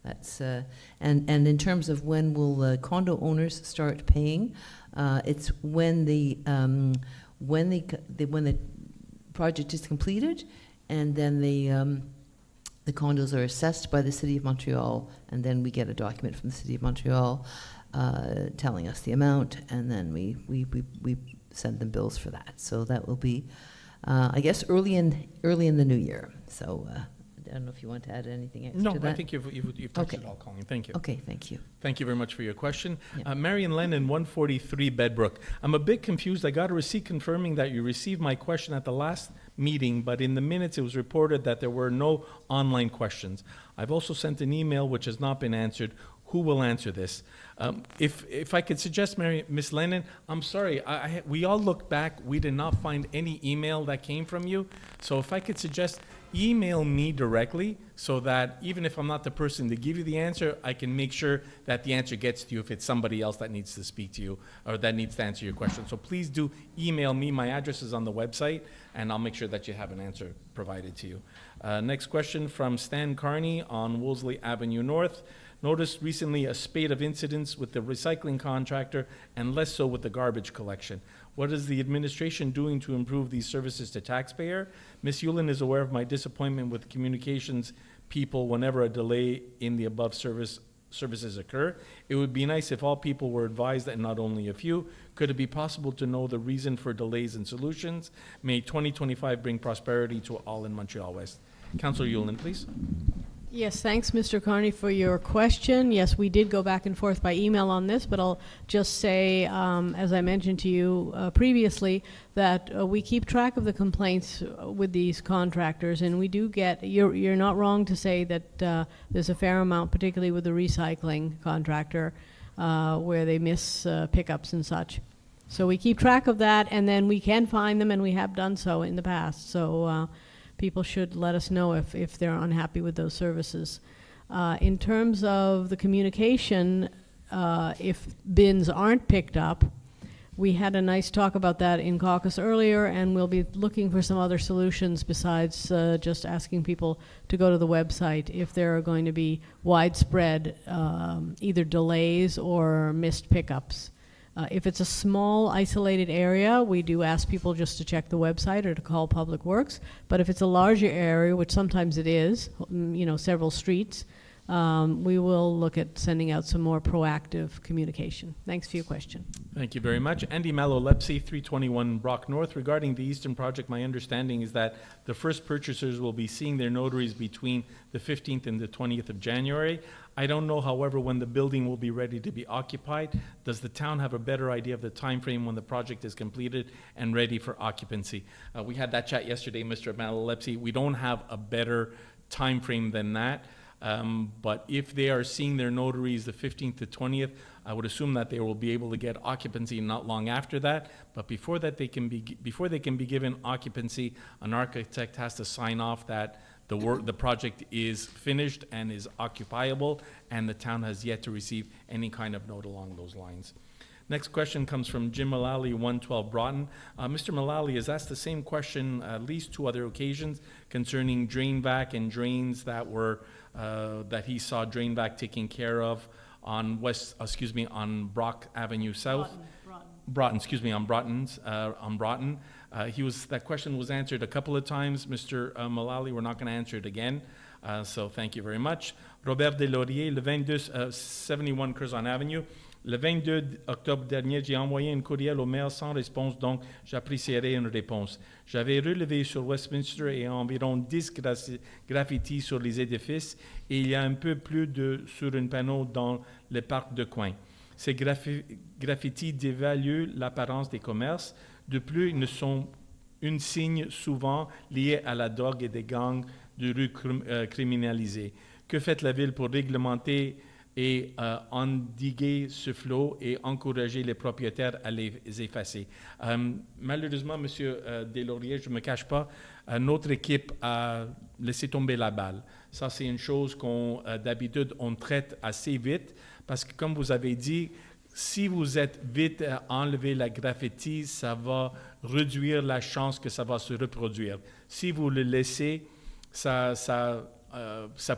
that's and in terms of when will condo owners start paying, it's when the project is completed, and then the condos are assessed by the City of Montreal, and then we get a document from the City of Montreal telling us the amount, and then we send them bills for that. So that will be, I guess, early in the new year. So I don't know if you want to add anything extra to that. No, I think you've touched it all, Colleen. Thank you. Okay, thank you. Thank you very much for your question. Yeah. Marion Lennon, 143 Bedbrook. I'm a bit confused. I got a receipt confirming that you received my question at the last meeting, but in the minutes it was reported that there were no online questions. I've also sent an email which has not been answered. Who will answer this? If I could suggest, Miss Lennon, I'm sorry, we all looked back. We did not find any email that came from you. So if I could suggest, email me directly so that even if I'm not the person to give you the answer, I can make sure that the answer gets to you if it's somebody else that needs to speak to you or that needs to answer your question. So please do email me. My address is on the website, and I'll make sure that you have an answer provided to you. Next question from Stan Carney on Wolseley Avenue North. Noticed recently a spate of incidents with the recycling contractor and less so with the garbage collection. What is the administration doing to improve these services to taxpayer? Ms. Yulin is aware of my disappointment with communications people whenever a delay in the above services occur. It would be nice if all people were advised and not only a few. Could it be possible to know the reason for delays and solutions? May 2025 bring prosperity to all in Montreal-West. Councillor Yulin, please. Yes, thanks, Mr. Carney, for your question. Yes, we did go back and forth by email on this, but I'll just say, as I mentioned to you previously, that we keep track of the complaints with these contractors, and we do get, you're not wrong to say that there's a fair amount, particularly with the recycling contractor, where they miss pickups and such. So we keep track of that, and then we can find them, and we have done so in the past. So people should let us know if they're unhappy with those services. In terms of the communication, if bins aren't picked up, we had a nice talk about that in caucus earlier, and we'll be looking for some other solutions besides just asking people to go to the website if there are going to be widespread either delays or missed pickups. If it's a small, isolated area, we do ask people just to check the website or to call Public Works. But if it's a larger area, which sometimes it is, several streets, we will look at sending out some more proactive communication. Thanks for your question. Thank you very much. Andy Malolepsy, 321 Brock North. Regarding the Eastern project, my understanding is that the first purchasers will be seeing their notaries between the 15th and the 20th of January. I don't know, however, when the building will be ready to be occupied. Does the town have a better idea of the time frame when the project is completed and ready for occupancy? We had that chat yesterday, Mr. Malolepsy. We don't have a better time frame than that. But if they are seeing their notaries the 15th to 20th, I would assume that they will be able to get occupancy not long after that. But before they can be given occupancy, an architect has to sign off that the project is finished and is occupiable, and the town has yet to receive any kind of note along those lines. Next question comes from Jim Mullally, 112 Broughton. Mr. Mullally has asked the same question at least 2 other occasions concerning drain vac and drains that were that he saw drain vac taken care of on on Brock Avenue South. Broughton, on Broughton. That question was answered a couple of times, Mr. Mullally. We're not going to answer it again. So thank you very much. Robert Deslauriers, le 22, 71 Curzon Avenue. Le 22 octobre dernier, j'ai envoyé un courriel au maire sans réponse, donc j'apprécierais une réponse. J'avais relevé sur Westminster et environ 10 graffitis sur les édifices et il y a un peu plus sur un panneau dans le parc de coin. Ces graffitis dévaluent l'apparence des commerces. De plus, ils ne sont un signe souvent lié à la drogue et des gangs de rue criminalisés. Que fait la ville pour réglementer et endiguer ce flot et encourager les propriétaires à les effacer? Malheureusement, M. Deslauriers, je ne me cache pas, notre équipe a laissé tomber la balle. Ça, c'est une chose d'habitude, on traite assez vite, parce que comme vous avez dit, si vous êtes vite à enlever la graffiti, ça va réduire la chance que ça va se reproduire. Si vous le laissez, ça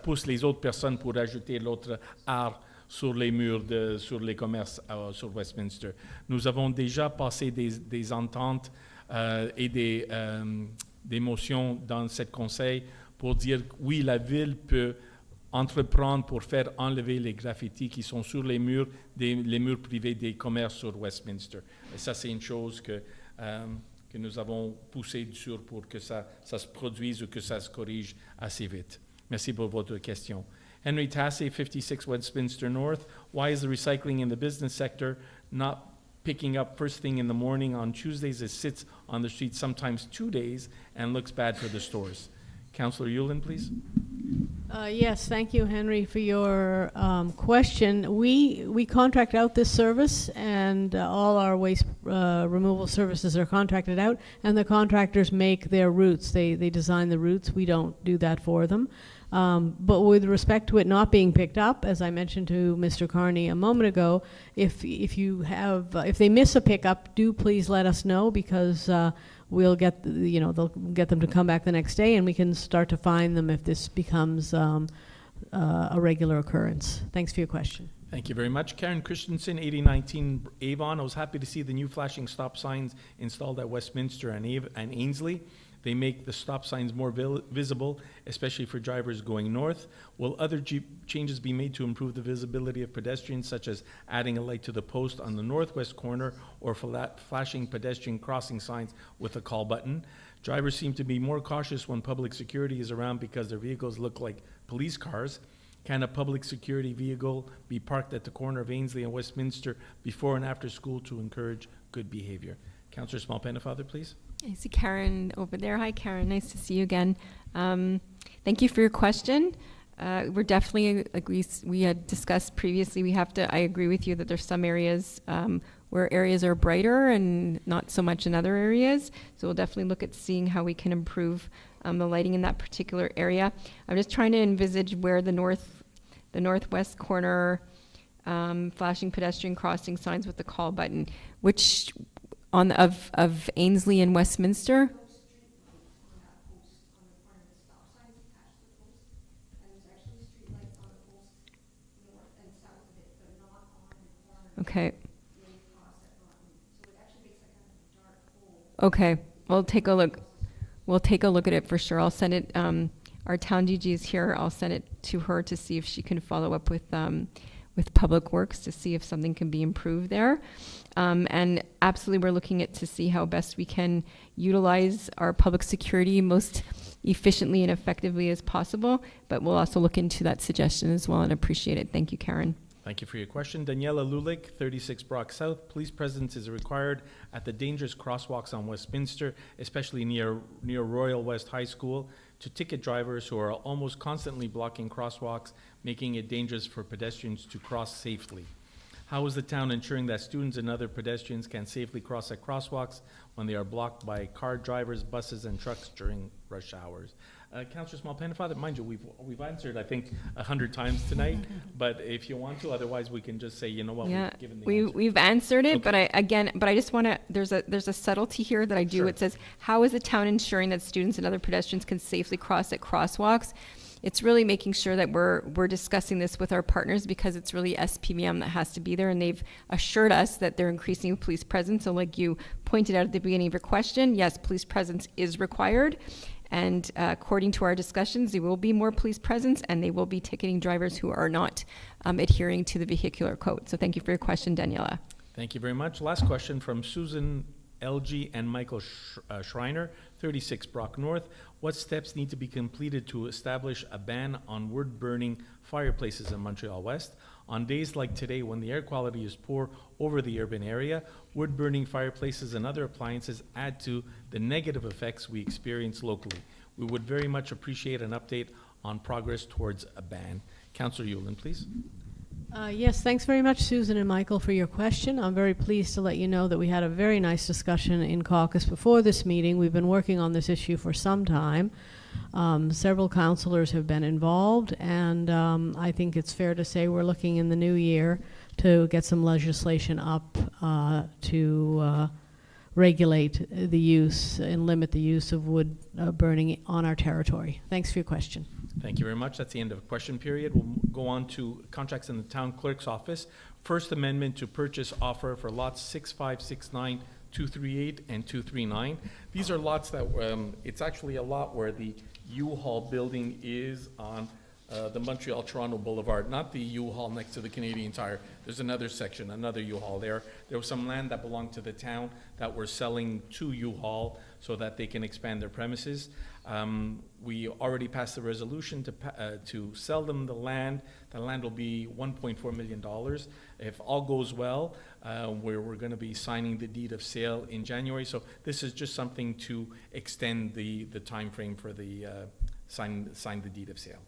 pousse les autres personnes pour ajouter l'autre art sur les murs, sur les commerces sur Westminster. Nous avons déjà passé des ententes et des motions dans ce conseil pour dire oui, la ville peut entreprendre pour faire enlever les graffitis qui sont sur les murs privés des commerces sur Westminster. Et ça, c'est une chose que nous avons poussé sur pour que ça se produise ou que ça se corrige assez vite. Merci pour votre question. Henry Tassé, 56 Westminster North. Why is the recycling in the business sector not picking up first thing in the morning on Tuesdays? It sits on the street sometimes 2 days and looks bad for the stores. Councillor Yulin, please. Yes, thank you, Henry, for your question. We contract out this service, and all our waste removal services are contracted out, and the contractors make their routes. They design the routes. We don't do that for them. But with respect to it not being picked up, as I mentioned to Mr. Carney a moment ago, if they miss a pickup, do please let us know, because we'll get they'll get them to come back the next day, and we can start to fine them if this becomes a regular occurrence. Thanks for your question. Thank you very much. Karen Christensen, 8019 Avon. I was happy to see the new flashing stop signs installed at Westminster and Ainsley. They make the stop signs more visible, especially for drivers going north. Will other changes be made to improve the visibility of pedestrians, such as adding a light to the post on the northwest corner or flashing pedestrian crossing signs with a call button? Drivers seem to be more cautious when public security is around because their vehicles look like police cars. Can a public security vehicle be parked at the corner of Ainsley and Westminster before and after school to encourage good behavior? Councillor Small-Pennefather, please. I see Karen over there. Hi, Karen. Nice to see you again. Thank you for your question. We're definitely, like we had discussed previously, I agree with you that there's some areas where areas are brighter and not so much in other areas. So we'll definitely look at seeing how we can improve the lighting in that particular area. I'm just trying to envisage where the northwest corner flashing pedestrian crossing signs with the call button, which of Ainsley and Westminster. Okay. Okay, we'll take a look. We'll take a look at it for sure. I'll send it. Our town DG is here. I'll send it to her to see if she can follow up with Public Works to see if something can be improved there. And absolutely, we're looking at to see how best we can utilize our public security most efficiently and effectively as possible. But we'll also look into that suggestion as well and appreciate it. Thank you, Karen. Thank you for your question. Daniela Lulik, 36 Brock South. Police presence is required at the dangerous crosswalks on Westminster, especially near Royal West High School, to ticket drivers who are almost constantly blocking crosswalks, making it dangerous for pedestrians to cross safely? How is the town ensuring that students and other pedestrians can safely cross at crosswalks when they are blocked by car drivers, buses, and trucks during rush hours? Councillor Small-Pennefather, mind you, we've answered, I think, 100 times tonight, but if you want to, otherwise we can just say, you know what, Yeah, we've given the answer. we've answered it, Okay. but I just want to, there's a subtlety here that I do. Sure. It says, how is the town ensuring that students and other pedestrians can safely cross at crosswalks? It's really making sure that we're discussing this with our partners, because it's really SPVM that has to be there, and they've assured us that they're increasing police presence. So like you pointed out at the beginning of your question, yes, police presence is required. And according to our discussions, there will be more police presence, and they will be ticketing drivers who are not adhering to the vehicular code. So thank you for your question, Daniela. Thank you very much. Last question from Susan LG and Michael Schreiner, 36 Brock North. What steps need to be completed to establish a ban on wood-burning fireplaces in Montreal-West? On days like today, when the air quality is poor over the urban area, wood-burning fireplaces and other appliances add to the negative effects we experience locally. We would very much appreciate an update on progress towards a ban. Councillor Yulin, please. Yes, thanks very much, Susan and Michael, for your question. I'm very pleased to let you know that we had a very nice discussion in caucus before this meeting. We've been working on this issue for some time. Several councillors have been involved, and I think it's fair to say we're looking in the new year to get some legislation up to regulate the use and limit the use of wood burning on our territory. Thanks for your question. Thank you very much. That's the end of the question period. We'll go on to contracts in the town clerk's office. First amendment to purchase offer for lots 6569, 238, and 239. These are lots that, it's actually a lot where the U-Haul building is on the Montreal-Toronto Boulevard, not the U-Haul next to the Canadian Tire. There's another section, another U-Haul there. There was some land that belonged to the town that we're selling to U-Haul so that they can expand their premises. We already passed the resolution to sell them the land. The land will be $1.4 million. If all goes well, we're going to be signing the deed of sale in January. So this is just something to extend the time frame for the sign the deed of sale.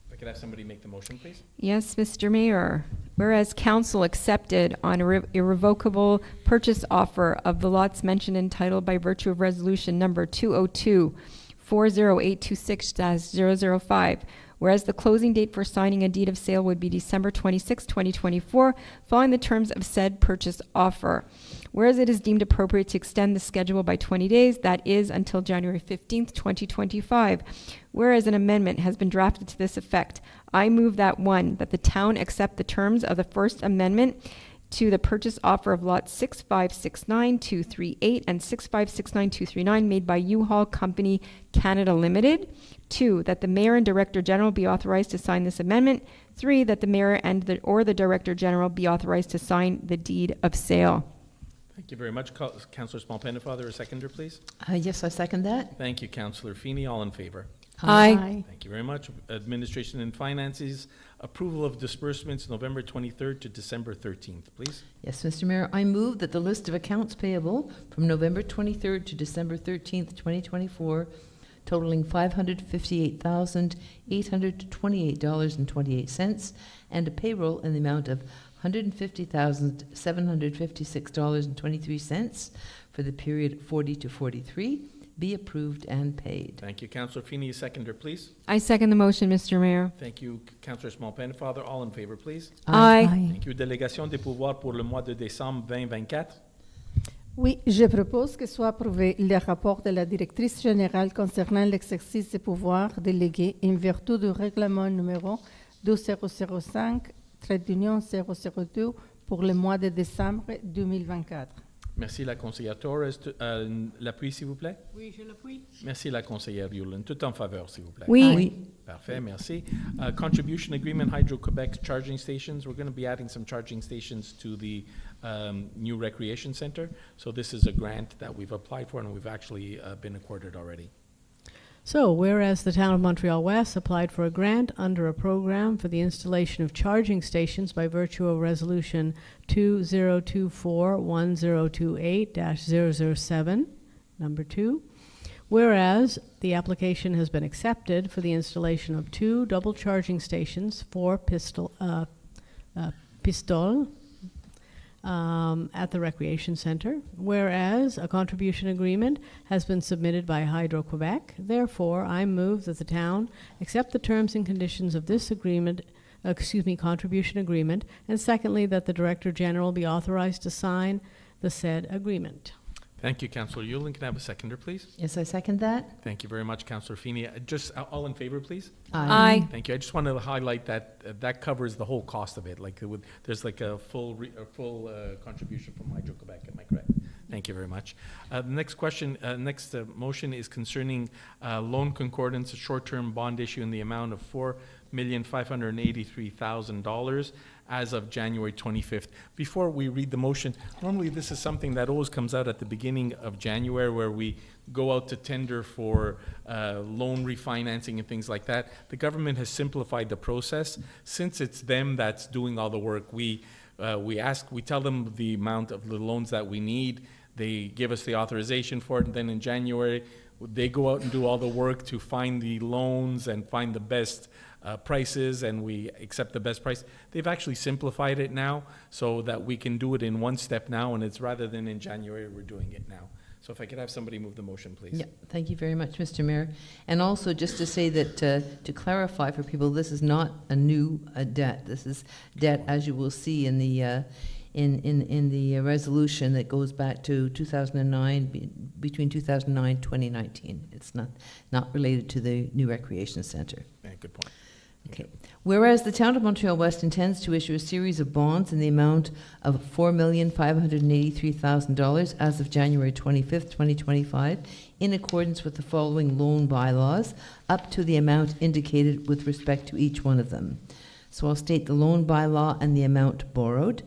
If I could have somebody make the motion, please. Yes, Mr. Mayor. Whereas council accepted on irrevocable purchase offer of the lots mentioned in title by virtue of resolution number 202-40826-005, whereas the closing date for signing a deed of sale would be December 26, 2024, following the terms of said purchase offer. Whereas it is deemed appropriate to extend the schedule by 20 days, that is until January 15th, 2025. Whereas an amendment has been drafted to this effect, I move that one, that the town accept the terms of the first amendment to the purchase offer of lots 6569-238 and 6569-239 made by U-Haul Company Canada Limited. 2, that the mayor and director general be authorized to sign this amendment. 3, that the mayor and the director general be authorized to sign the deed of sale. Thank you very much. Councillor Small-Pennefather, a seconder, please. Yes, I second that. Thank you, Councillor Feeney. All in favor? Aye. Thank you very much. Administration and Finances, approval of disbursements November 23rd to December 13th, please. Yes, Mr. Mayor, I move that the list of accounts payable from November 23rd to December 13th, 2024, totaling $558,828.28, and a payroll in the amount of $150,756.23 for the period 40 to 43 be approved and paid. Thank you. Councillor Feeney, a seconder, please. I second the motion, Mr. Mayor. Thank you, Councillor Small-Pennefather. All in favor, please. Aye. Thank you. Délégation des pouvoirs pour le mois de décembre 2024. Oui, je propose que soit approuvé le rapport de la directrice générale concernant l'exercice des pouvoirs délégués en vertu du règlement numéro 2005/002 pour le mois de décembre 2024. Merci, la conseillère Torres. L'appui, s'il vous plaît? Oui, je l'appuie. Merci, la conseillère Yulin. Tout en faveur, s'il vous plaît. Oui. Parfait, merci. Contribution Agreement, Hydro-Quebec charging stations. We're going to be adding some charging stations to the new recreation center. So this is a grant that we've applied for and we've actually been accorded already. So, whereas the town of Montreal-West applied for a grant under a program for the installation of charging stations by virtue of resolution 2024-1028-007, number 2, Whereas the application has been accepted for the installation of 2 double charging stations for pistol at the Recreation Centre. Whereas a contribution agreement has been submitted by Hydro-Quebec. Therefore, I move that the town accept the terms and conditions of this agreement, contribution agreement, and secondly, that the Director General be authorized to sign the said agreement. Thank you, Councillor Yulin. Can I have a seconder, please? Yes, I second that. Thank you very much, Councillor Feeney. Just all in favor, please? Aye. Thank you. I just wanted to highlight that that covers the whole cost of it. Like there's like a full contribution from Hydro-Quebec. Am I correct? Thank you very much. The next question, motion is concerning loan concordance, a short-term bond issue in the amount of $4,583,000 as of January 25th. Before we read the motion, normally this is something that always comes out at the beginning of January, where we go out to tender for loan refinancing and things like that. The government has simplified the process. Since it's them that's doing all the work, we tell them the amount of the loans that we need. They give us the authorization for it, and then in January, they go out and do all the work to find the loans and find the best prices, and we accept the best price. They've actually simplified it now so that we can do it in one step now, and it's rather than in January, we're doing it now. So if I could have somebody move the motion, please. Yeah, thank you very much, Mr. Mayor. And also just to say that, to clarify for people, this is not a new debt. This is debt, as you will see in the in the resolution that goes back to 2009, between 2009 and 2019. It's not related to the new recreation centre. Yeah, good point. Okay. Whereas the Town of Montreal-West intends to issue a series of bonds in the amount of $4,583,000 as of January 25th, 2025, in accordance with the following loan bylaws, up to the amount indicated with respect to each one of them. So I'll state the loan bylaw and the amount borrowed.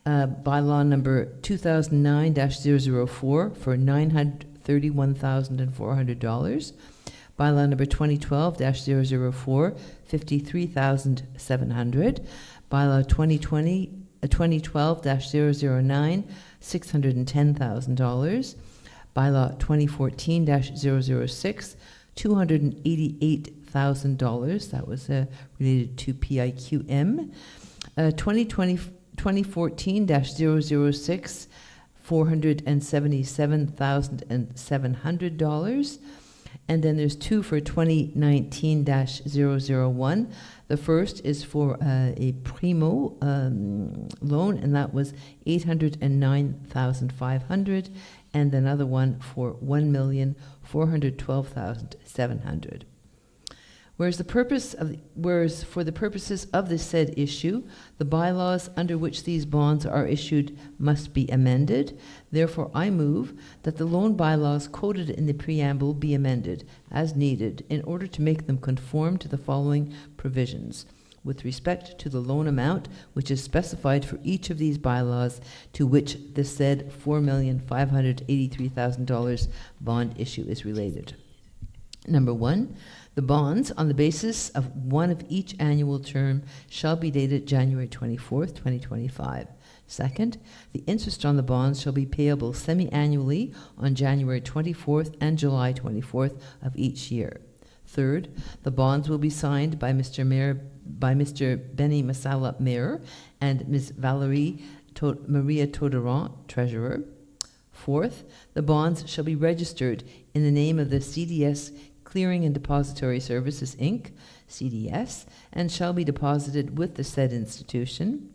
Bylaw number 2009-004 for $931,400. Bylaw number 2012-004, $53,700. Bylaw 2012-009, $610,000. Bylaw 2014-006, $288,000. That was related to PIQM. 2014-006, $477,700. And then there's 2 for 2019-001. The first is for a primo loan, and that was $809,500, and another one for $1,412,700. Whereas for the purposes of the said issue, the bylaws under which these bonds are issued must be amended. Therefore, I move that the loan bylaws quoted in the preamble be amended as needed in order to make them conform to the following provisions. With respect to the loan amount, which is specified for each of these bylaws, to which the said $4,583,000 bond issue is related. Number 1, the bonds, on the basis of one of each annual term, shall be dated January 24th, 2025. Second, the interest on the bonds shall be payable semi-annually on January 24th and July 24th of each year. Third, the bonds will be signed by Mr. Benny Masala, Mayor, and Ms. Maria Toderon, Treasurer. Fourth, the bonds shall be registered in the name of the CDS Clearing and Depository Services, Inc., CDS, and shall be deposited with the said institution.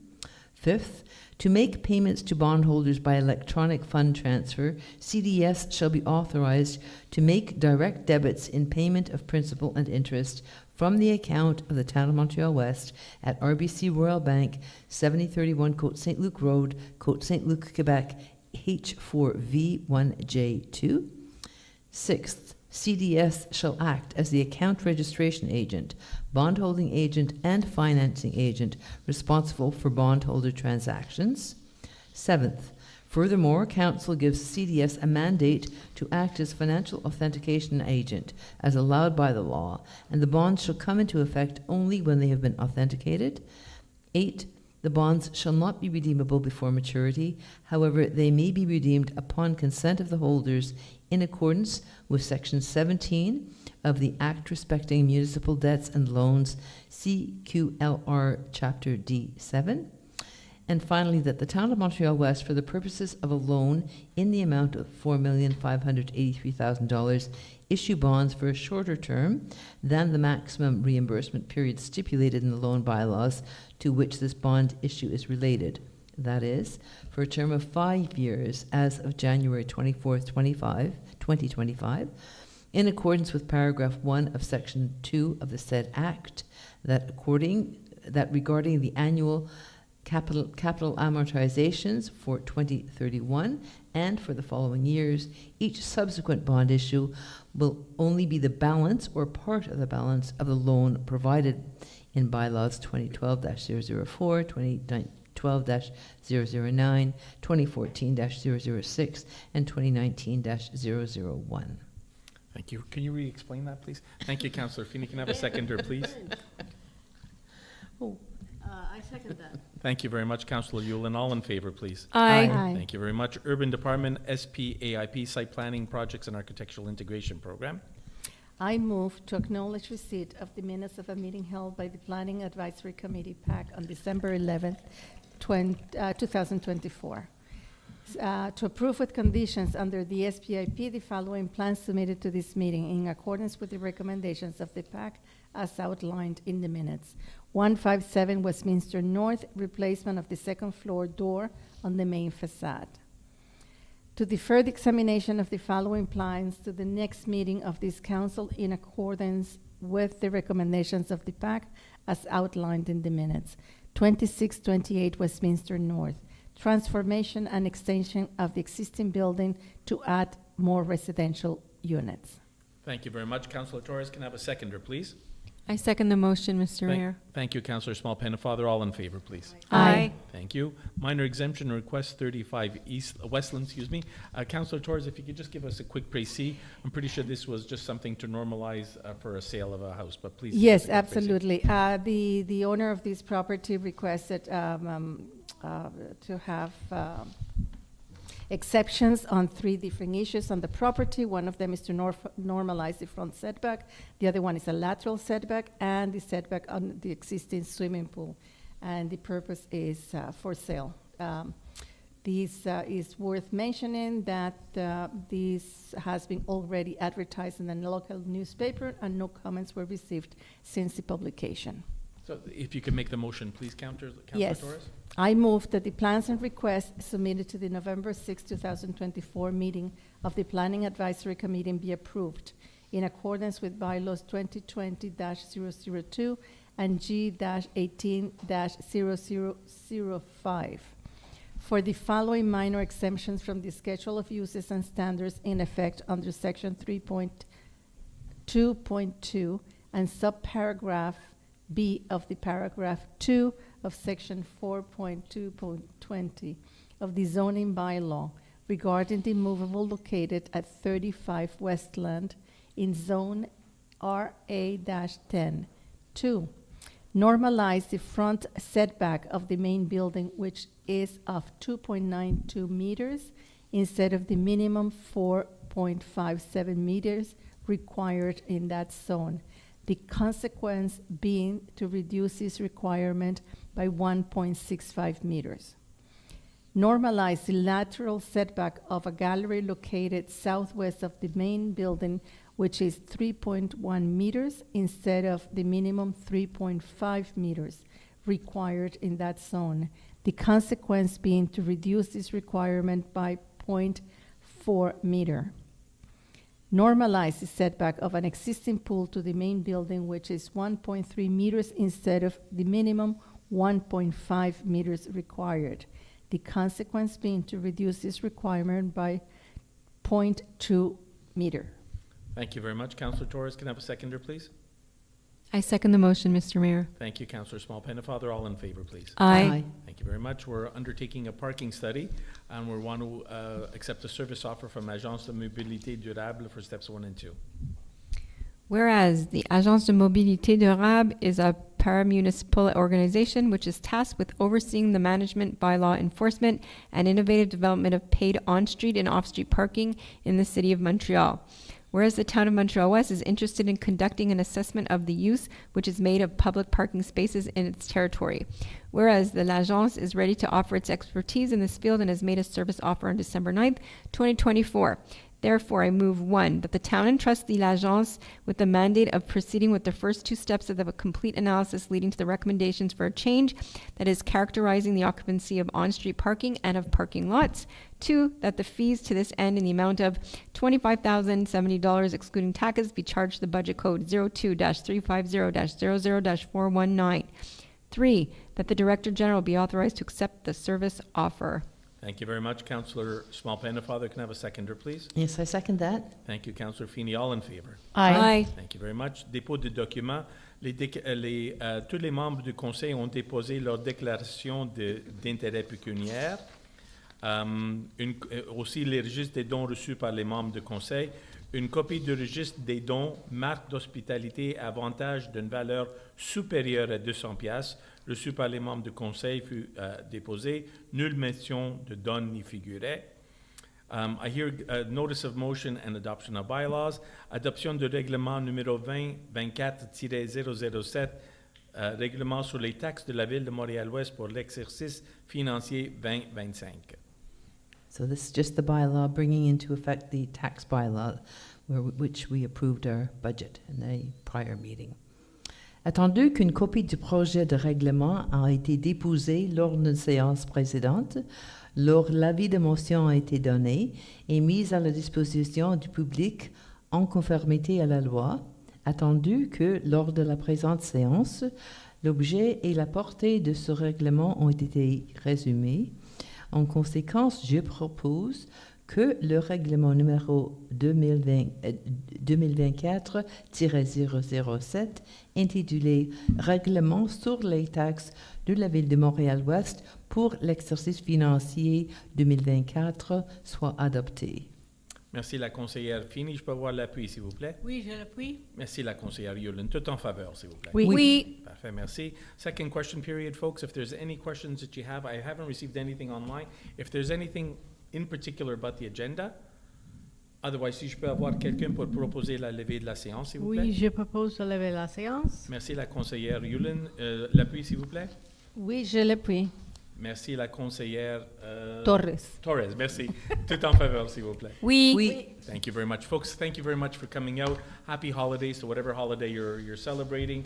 Fifth, to make payments to bondholders by electronic fund transfer, CDS shall be authorized to make direct debits in payment of principal and interest from the account of the Town of Montreal-West at RBC Royal Bank, 7031 Côte St. Luc Road, Côte St. Luc, Quebec, H4V1J2. Sixth, CDS shall act as the account registration agent, bondholding agent, and financing agent responsible for bondholder transactions. Seventh, furthermore, Council gives CDS a mandate to act as financial authentication agent as allowed by the law, and the bonds shall come into effect only when they have been authenticated. 8, the bonds shall not be redeemable before maturity. However, they may be redeemed upon consent of the holders in accordance with Section 17 of the Act Respecting Municipal Debts and Loans, CQLR Chapter D7. And finally, that the Town of Montreal-West, for the purposes of a loan in the amount of $4,583,000, issue bonds for a shorter term than the maximum reimbursement period stipulated in the loan bylaws to which this bond issue is related. That is, for a term of 5 years as of January 24th, 2025, in accordance with paragraph 1 of section 2 of the said act, that regarding the annual capital amortizations for 2031 and for the following years, each subsequent bond issue will only be the balance or part of the balance of the loan provided in bylaws 2012-004, 2012-009, 2014-006, and 2019-001. Thank you. Can you re-explain that, please? Thank you, Councillor Feeney. Can I have a seconder, please? I second that. Thank you very much, Councillor Yulin. All in favor, please. Aye. Aye. Thank you very much. Urban Department, SPAIP, Site Planning Projects and Architectural Integration Program. I move to acknowledge receipt of the minutes of a meeting held by the Planning Advisory Committee, PAC, on December 11th, 2024. To approve with conditions under the SPIP the following plans submitted to this meeting in accordance with the recommendations of the PAC as outlined in the minutes. 157 Westminster North, replacement of the second floor door on the main facade. To defer the examination of the following plans to the next meeting of this council in accordance with the recommendations of the PAC as outlined in the minutes. 2628 Westminster North, transformation and extension of the existing building to add more residential units. Thank you very much. Councillor Torres, can I have a seconder, please? I second the motion, Mr. Mayor. Thank you, Councillor Small Pennefather. All in favor, please. Aye. Thank you. Minor exemption request 35 Westland, Councillor Torres, if you could just give us a quick précis. I'm pretty sure this was just something to normalize for a sale of a house, but please. Yes, absolutely. The owner of this property requested to have exceptions on 3 different issues on the property. One of them is to normalize the front setback. The other one is a lateral setback and the setback on the existing swimming pool. And the purpose is for sale. This is worth mentioning that this has been already advertised in the local newspaper and no comments were received since the publication. So if you could make the motion, please, Councillor Yes. Torres. I move that the plans and requests submitted to the November 6, 2024 meeting of the Planning Advisory Committee be approved in accordance with bylaws 2020-002 and G-18-0005 for the following minor exemptions from the Schedule of Uses and Standards in effect under Section 3.2.2 and subparagraph B of the paragraph 2 of section 4.2.20 of the zoning bylaw regarding the movable located at 35 Westland in zone RA-10. 2. Normalize the front setback of the main building, which is of 2.92 meters instead of the minimum 4.57 meters required in that zone. The consequence being to reduce this requirement by 1.65 meters. Normalize the lateral setback of a gallery located southwest of the main building, which is 3.1 meters instead of the minimum 3.5 meters required in that zone. The consequence being to reduce this requirement by 0.4 meter. Normalize the setback of an existing pool to the main building, which is 1.3 meters instead of the minimum 1.5 meters required. The consequence being to reduce this requirement by 0.2 meter. Thank you very much. Councillor Torres, can I have a seconder, please? I second the motion, Mr. Mayor. Thank you, Councillor Small Pennefather. All in favor, please. Aye. Thank you very much. We're undertaking a parking study, and we want to accept a service offer from Agence de Mobilité Durable for steps 1 and 2. Whereas the Agence de Mobilité Durable is a paramunicipal organization which is tasked with overseeing the management, bylaw enforcement, and innovative development of paid on-street and off-street parking in the City of Montreal. Whereas the Town of Montreal-West is interested in conducting an assessment of the use which is made of public parking spaces in its territory. Whereas the L'Agence is ready to offer its expertise in this field and has made a service offer on December 9th, 2024. Therefore, I move 1, that the town entrust the L'Agence with the mandate of proceeding with the first 2 steps of a complete analysis leading to the recommendations for a change that is characterizing the occupancy of on-street parking and of parking lots. 2, that the fees to this end in the amount of $25,070 excluding taxes be charged to the budget code 02-350-00-419. 3, that the Director General be authorized to accept the service offer. Thank you very much. Councillor Small-Pennefather, can I have a seconder, please? Yes, I second that. Thank you, Councillor Feeney. All in favor? Aye. Thank you very much. Dépôt de documents. Tous les membres du conseil ont déposé leur déclaration d'intérêt pécuniaire. Aussi, les registres des dons reçus par les membres du conseil. Une copie du registre des dons, marque d'hospitalité, avantage d'une valeur supérieure à 200 piastres, reçu par les membres du conseil fut déposé. Nulle mention de dons n'y figurait. I hear notice of motion and adoption of bylaws. Adoption du règlement numéro 2024-007, règlement sur les taxes de la ville de Montréal-Ouest pour l'exercice financier 2025. So this is just the bylaw bringing into effect the tax bylaw which we approved our budget in the prior meeting. Attendu qu'une copie du projet de règlement a été déposée lors d'une séance précédente, l'avis de motion a été donné et mis à la disposition du public en conformité à la loi, attendu que lors de la présente séance, l'objet et la portée de ce règlement ont été résumés. En conséquence, je propose que le règlement numéro 2024-007, intitulé « Règlement sur les taxes de la Ville de Montréal-Ouest pour l'exercice financier 2024 » soit adopté. Merci, la conseillère Feeney. Je peux avoir l'appui, s'il vous plaît? Oui, je l'appuie. Merci, la conseillère Yulin. Tout en faveur, s'il vous plaît. Oui. Oui. Parfait, merci. Second question period, folks. If there's any questions that you have, I haven't received anything online. If there's anything in particular about the agenda, otherwise, si je peux avoir quelqu'un pour proposer la levée de la séance, s'il vous plaît. Oui, je propose de lever la séance. Merci, la conseillère Yulin. L'appui, s'il vous plaît. Oui, je l'appuie. Merci, la conseillère Torres. Torres, merci. Tout en faveur, s'il vous plaît. Oui. Oui. Thank you very much. Folks, thank you very much for coming out. Happy holidays to whatever holiday you're celebrating.